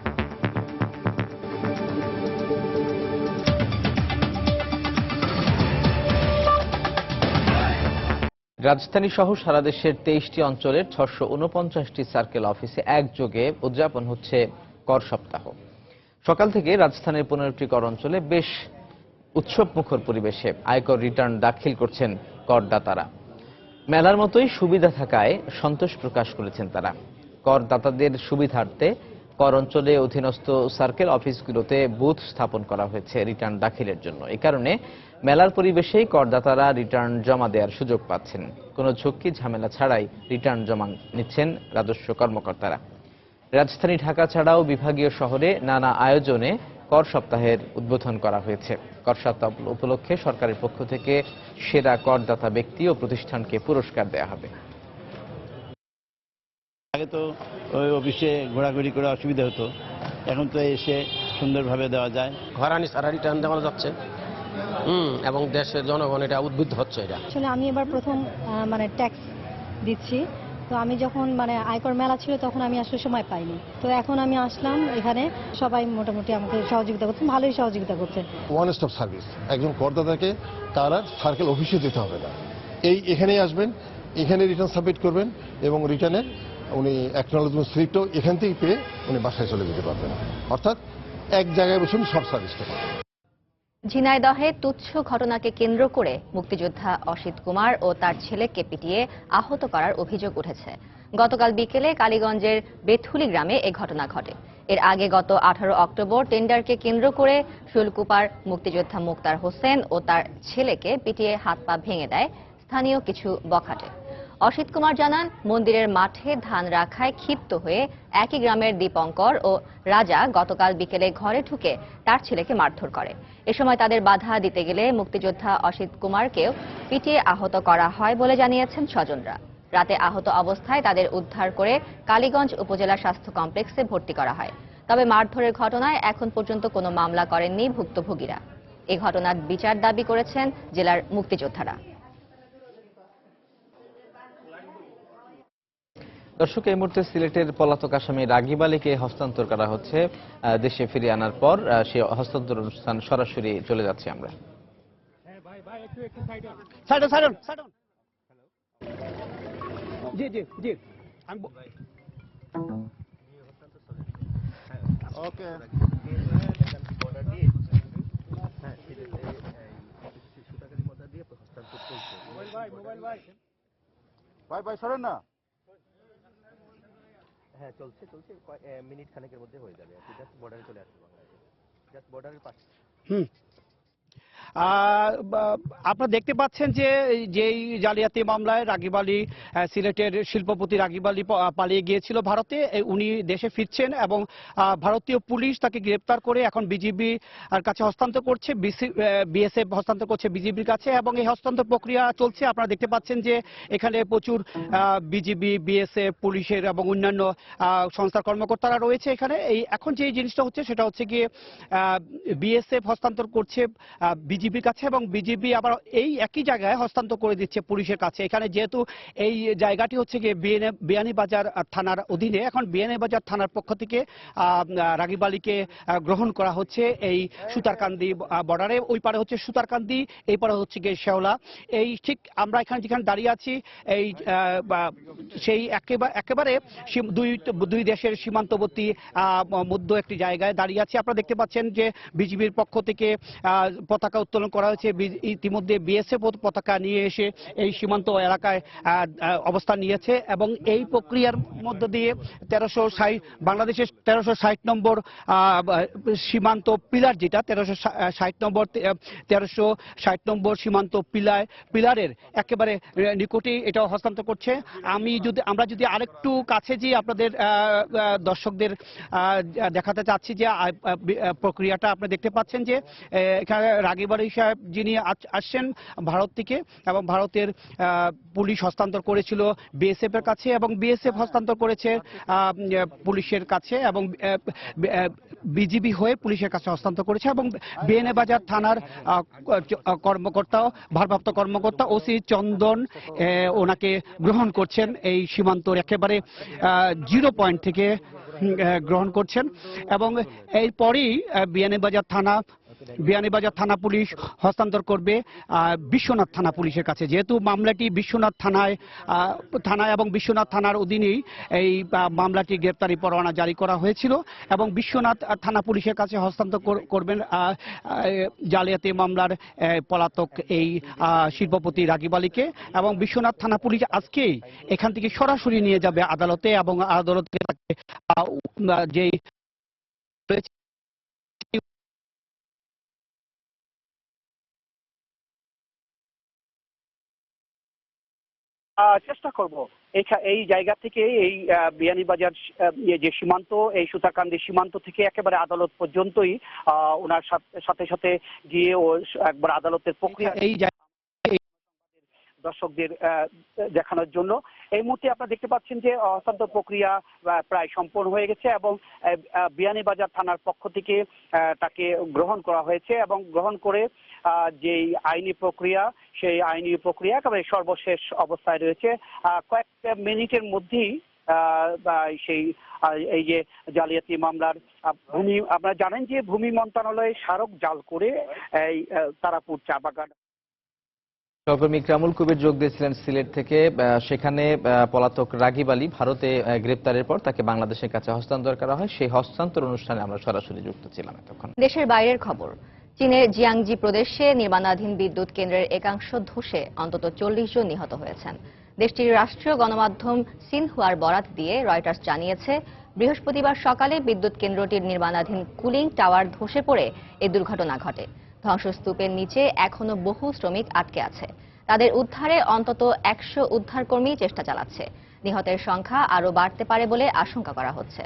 রাজধানী সহ সারা দেশের 23টি অঞ্চলের 649টি সার্কেল অফিসে একযোগে উদযাপন হচ্ছে কর সপ্তাহ। সকাল থেকে রাজধানীর 15টি কর অঞ্চলে বেশ উৎসব মুখর পরিবেশে আয়কর রিটার্ন দাখিল করছেন করদাতারা। মেলার মতোই সুবিধা থাকায় সন্তোষ প্রকাশ করেছেন তারা। করদাতাদের সুবিধার্থে কর অঞ্চলে অধীনস্থ সার্কেল অফিসগুলোতে বুথ স্থাপন করা হয়েছে রিটার্ন দাখিলের জন্য। এ কারণে মেলার পরিবেশেই করদাতারা রিটার্ন জমা দেওয়ার সুযোগ পাচ্ছেন। কোনো ঝক্কি ঝামেলা ছাড়াই রিটার্ন জমা নিচ্ছেন রাজস্ব কর্মকর্তারা। রাজধানী ঢাকা ছাড়াও বিভাগীয় শহরে নানা আয়োজনে কর সপ্তাহের উদ্বোধন করা হয়েছে। কর সপ্তাহ উপলক্ষে সরকারের পক্ষ থেকে সেরা করদাতা ব্যক্তি ও প্রতিষ্ঠানকে পুরস্কার দেওয়া হবে। আগে তো ওই অফিসে ঘোরাঘুরি করে অসুবিধা হতো, এখন তো এসে সুন্দরভাবে দেওয়া যায়। ঘরানি সারা রিটার্ন দেওয়া যাচ্ছে এবং দেশের জনগণ এটা উদ্বুদ্ধ হচ্ছে। এটা আসলে আমি এবার প্রথম ট্যাক্স দিচ্ছি, তো আমি যখন আয়কর মেলা ছিল তখন আমি আসলে সময় পাইনি, তো এখন আমি আসলাম এখানে। সবাই মোটামুটি আমাকে সহযোগিতা করছেন, ভালোই সহযোগিতা করছেন। ওয়ান স্টপ সার্ভিস, একজন করদাতাকে তার আর সার্কেল অফিসে যেতে হবে না, এখানেই আসবেন, এখানে রিটার্ন সাবমিট করবেন এবং রিটার্নের উনি অ্যাকনোলেজমেন্ট স্লিপটাও এখান থেকেই পেয়ে উনি বাসায় চলে যেতে পারবেন। অর্থাৎ এক জায়গায় বসে সব সার্ভিসটা পাবেন। ঝিনাইদহে তুচ্ছ ঘটনাকে কেন্দ্র করে মুক্তিযোদ্ধা অসিত কুমার ও তার ছেলেকে পিটিয়ে আহত করার অভিযোগ উঠেছে। গতকাল বিকেলে কালীগঞ্জের বেথুলি গ্রামে এই ঘটনা ঘটে। এর আগে গত 18 অক্টোবর টেন্ডারকে কেন্দ্র করে শুল্কুপার মুক্তিযোদ্ধা মুক্তার হোসেন ও তার ছেলেকে পিটিয়ে হাত পা ভেঙে দেয় স্থানীয় কিছু বখাটে। অসিত কুমার জানান, মন্দিরের মাঠে ধান রাখায় ক্ষিপ্ত হয়ে একই গ্রামের দীপঙ্কর ও রাজা গতকাল বিকেলে ঘরে ঢুকে তার ছেলেকে মারধর করে। এ সময় তাদের বাধা দিতে গেলে মুক্তিযোদ্ধা অসিত কুমারকেও পিটিয়ে আহত করা হয় বলে জানিয়েছেন স্বজনরা। রাতে আহত অবস্থায় তাদের উদ্ধার করে কালীগঞ্জ উপজেলা স্বাস্থ্য কমপ্লেক্সে ভর্তি করা হয়। তবে মারধরের ঘটনায় এখন পর্যন্ত কোনো মামলা করেননি ভুক্তভোগীরা। এই ঘটনার বিচার দাবি করেছেন জেলার মুক্তিযোদ্ধারা। দর্শক, এই মুহূর্তে সিলেটের পলাতক আসামি রাগিব আলীকে হস্তান্তর করা হচ্ছে। দেশে ফিরিয়ে আনার পর সে হস্তান্তর অনুষ্ঠান সরাসরি চলে যাচ্ছে আমরা। ওকে ভাই সরেন না। হ্যাঁ, চলছে মিনিট খানেকের মধ্যে হয়ে যাবে। জাস্ট বর্ডারে চলে আসবে, বাংলাদেশ জাস্ট বর্ডারের পাশে। আপনারা দেখতে পাচ্ছেন যে যেই জালিয়াতি মামলায় রাগিব আলী, সিলেটের শিল্পপতি রাগিব আলী পালিয়ে গিয়েছিল ভারতে, উনি দেশে ফিরছেন এবং ভারতীয় পুলিশ তাকে গ্রেপ্তার করে এখন বিজিবি এর কাছে হস্তান্তর করছে, বিএসএফ হস্তান্তর করছে বিজিবির কাছে এবং এই হস্তান্তর প্রক্রিয়া চলছে। আপনারা দেখতে পাচ্ছেন যে এখানে প্রচুর বিজিবি, বিএসএফ, পুলিশের এবং অন্যান্য সংস্থার কর্মকর্তারা রয়েছে এখানে। এখন যে জিনিসটা হচ্ছে সেটা হচ্ছে গিয়ে বিএসএফ হস্তান্তর করছে বিজিবির কাছে এবং বিজিবি আবার এই একই জায়গায় হস্তান্তর করে দিচ্ছে পুলিশের কাছে। এখানে যেহেতু এই জায়গাটি হচ্ছে গিয়ে বিয়ানীবাজার থানার অধীনে, এখন বিয়ানীবাজার থানার পক্ষ থেকে রাগিব আলীকে গ্রহণ করা হচ্ছে এই সুতারকান্দি বর্ডারে। ওই পারে হচ্ছে সুতারকান্দি, এই পারে হচ্ছে গিয়ে শেওলা। এই ঠিক আমরা এখানে যেখানে দাঁড়িয়ে আছি এই সেই একেবারে দুই দেশের সীমান্তবর্তী মধ্য একটি জায়গায় দাঁড়িয়ে আছি। আপনারা দেখতে পাচ্ছেন যে বিজিবির পক্ষ থেকে পতাকা উত্তোলন করা হয়েছে। ইতিমধ্যে বিএসএফ পতাকা নিয়ে এসে এই সীমান্ত এলাকায় অবস্থান নিয়েছে এবং এই প্রক্রিয়ার মধ্য দিয়ে 1360 বাংলাদেশের 1360 নম্বর সীমান্ত পিলার, যেটা 1360 নম্বর সীমান্ত পিলারের একেবারে নিকটেই এটা হস্তান্তর করছে। আমরা যদি আরেকটু কাছে যে আপনাদের দর্শকদের দেখাতে চাচ্ছি যে প্রক্রিয়াটা আপনারা দেখতে পাচ্ছেন যে এখানে রাগীবাড়ি সাহেব যিনি আসছেন ভারত থেকে, এবং ভারতের পুলিশ হস্তান্তর করেছিল বিএসএফ এর কাছে এবং বিএসএফ হস্তান্তর করেছে পুলিশের কাছে এবং বিজিবি হয়ে পুলিশের কাছে হস্তান্তর করেছে এবং বিয়ানীবাজার থানার ভারপ্রাপ্ত কর্মকর্তা ওসি চন্দন ওনাকে গ্রহণ করছেন এই সীমান্তর একেবারে 0 পয়েন্ট থেকে গ্রহণ করছেন এবং এরপরই বিয়ানীবাজার থানা পুলিশ হস্তান্তর করবে বিশ্বনাথ থানা পুলিশের কাছে। যেহেতু মামলাটি বিশ্বনাথ থানায় এবং বিশ্বনাথ থানার অধীনেই এই মামলাটি গ্রেপ্তারি পরোয়ানা জারি করা হয়েছিল এবং বিশ্বনাথ থানা পুলিশের কাছে হস্তান্তর করবেন জালিয়াতি মামলার পলাতক এই শিল্পপতি রাগীব আলীকে এবং বিশ্বনাথ থানা পুলিশ আজকেই এখান থেকে সরাসরি নিয়ে যাবে আদালতে এবং আদালতে যেই চেষ্টা করব এই জায়গা থেকে এই বিয়ানীবাজার যে সীমান্ত, এই সুতাকান্দি সীমান্ত থেকে একেবারে আদালত পর্যন্তই ওনার সাথে সাথে গিয়ে ও একবার আদালতের প্রক্রিয়া এই দর্শকদের দেখানোর জন্য। এই মুহূর্তে আপনারা দেখতে পাচ্ছেন যে হস্তান্তর প্রক্রিয়া প্রায় সম্পন্ন হয়ে গেছে এবং বিয়ানীবাজার থানার পক্ষ থেকে তাকে গ্রহণ করা হয়েছে এবং গ্রহণ করে যেই আইনি প্রক্রিয়া, সেই আইনি প্রক্রিয়া একেবারে সর্বশেষ অবস্থায় রয়েছে। কয়েক মিনিটের মধ্যেই এই যে জালিয়াতি মামলার আপনারা জানেন যে ভূমি মন্ত্রণালয়ে স্মারক জাল করে এই তারাপুর চা বাগান। সহকর্মী ইকরামুল কবির যোগ দিয়েছিলেন সিলেট থেকে। সেখানে পলাতক রাগীব আলী ভারতে গ্রেপ্তারের পর তাকে বাংলাদেশের কাছে হস্তান্তর করা হয়। সেই হস্তান্তর অনুষ্ঠানে আমরা সরাসরি যুক্ত ছিলাম এতক্ষণ। দেশের বাইরের খবর, চীনের জিয়াংজি প্রদেশে নির্মাণাধীন বিদ্যুৎ কেন্দ্রের একাংশ ধসে অন্তত 40 জন নিহত হয়েছেন। দেশটির রাষ্ট্রীয় গণমাধ্যম সিনহুয়ার বরাত দিয়ে রয়টার্স জানিয়েছে, বৃহস্পতিবার সকালে বিদ্যুৎ কেন্দ্রটির নির্মাণাধীন কুলিং টাওয়ার ধসে পড়ে এই দুর্ঘটনা ঘটে। ধ্বংসস্তূপের নিচে এখনো বহু শ্রমিক আটকে আছে। তাদের উদ্ধারে অন্তত 100 উদ্ধারকর্মী চেষ্টা চালাচ্ছে। নিহতের সংখ্যা আরও বাড়তে পারে বলে আশঙ্কা করা হচ্ছে।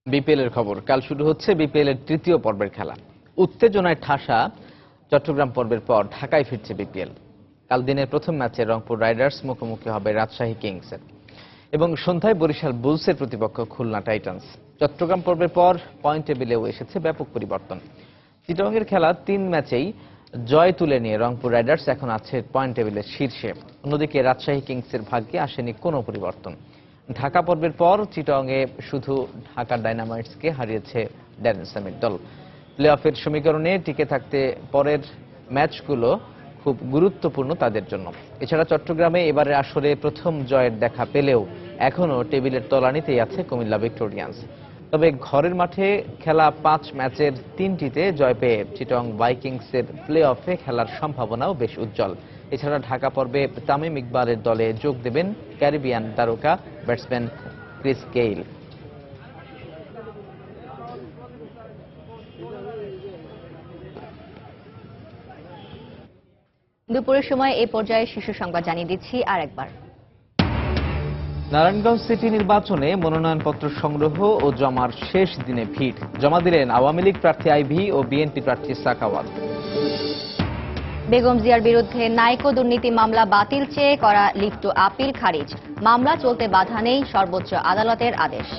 বিপিএল এর খবর, কাল শুরু হচ্ছে বিপিএল এর তৃতীয় পর্বের খেলা। উত্তেজনায় ঠাসা চট্টগ্রাম পর্বের পর ঢাকায় ফিরছে বিপিএল। কাল দিনের প্রথম ম্যাচে রংপুর রাইডার্স মুখোমুখি হবে রাজশাহী কিংসের এবং সন্ধ্যায় বরিশাল বুলসের প্রতিপক্ষ খুলনা টাইটান্স। চট্টগ্রাম পর্বের পর পয়েন্ট টেবিলেও এসেছে ব্যাপক পরিবর্তন। চিটাগংয়ের খেলা 3 ম্যাচেই জয় তুলে নিয়ে রংপুর রাইডার্স এখন আছে পয়েন্ট টেবিলের শীর্ষে। অন্যদিকে রাজশাহী কিংসের ভাগ্যে আসেনি কোনো পরিবর্তন। ঢাকা পর্বের পর চিটাগংয়ে শুধু ঢাকা ডায়নামাইটসকে হারিয়েছে ড্যারেন স্যামির দল। প্লে অফের সমীকরণে টিকে থাকতে পরের ম্যাচগুলো খুব গুরুত্বপূর্ণ তাদের জন্য। এছাড়া চট্টগ্রামে এবারের আসরে প্রথম জয়ের দেখা পেলেও এখনও টেবিলের তলানিতেই আছে কুমিল্লা ভিক্টোরিয়ান্স। তবে ঘরের মাঠে খেলা 5 ম্যাচের 3টিতে জয় পেয়ে চিটাগং ভাইকিংসের প্লে অফে খেলার সম্ভাবনাও বেশ উজ্জ্বল। এছাড়া ঢাকা পর্বে তামিম ইকবালের দলে যোগ দেবেন ক্যারিবিয়ান তারকা ব্যাটসম্যান ক্রিস গেইল। দুপুরের সময় এই পর্যায়ে শীর্ষ সংবাদ জানিয়ে দিচ্ছি আরেকবার। নারায়ণগঞ্জ সিটি নির্বাচনে মনোনয়নপত্র সংগ্রহ ও জমার শেষ দিনে ভিড়। জমা দিলেন আওয়ামী লীগ প্রার্থী আইভী ও বিএনপি প্রার্থী সাখাওয়াত। বেগম জিয়ার বিরুদ্ধে নাইকো দুর্নীতি মামলা বাতিল চেয়ে করা লিভ টু আপিল খারিজ। মামলা চলতে বাধা নেই, সর্বোচ্চ আদালতের আদেশ।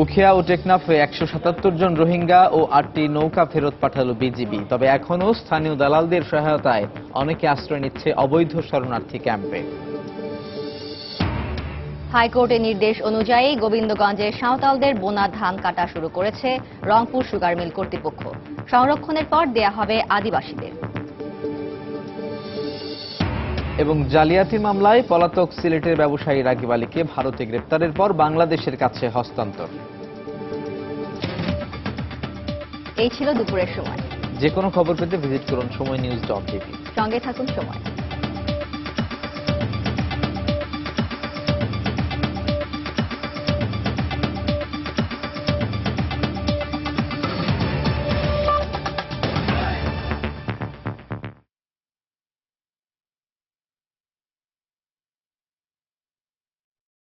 উখিয়া ও টেকনাফে 177 জন রোহিঙ্গা ও 8টি নৌকা ফেরত পাঠালো বিজিবি। তবে এখনও স্থানীয় দালালদের সহায়তায় অনেকে আশ্রয় নিচ্ছে অবৈধ শরণার্থী ক্যাম্পে। হাইকোর্টের নির্দেশ অনুযায়ী গোবিন্দগঞ্জের সাঁওতালদের বোনা ধান কাটা শুরু করেছে রংপুর সুগার মিল কর্তৃপক্ষ। সংরক্ষণের পর দেয়া হবে আদিবাসীদের। এবং জালিয়াতি মামলায় পলাতক সিলেটের ব্যবসায়ী রাগিব আলীকে ভারতে গ্রেপ্তারের পর বাংলাদেশের কাছে হস্তান্তর। এই ছিল দুপুরের সময়। যে কোনো খবর পেতে ভিজিট করুন সময় নিউজ.tv। সঙ্গে থাকুন সময়।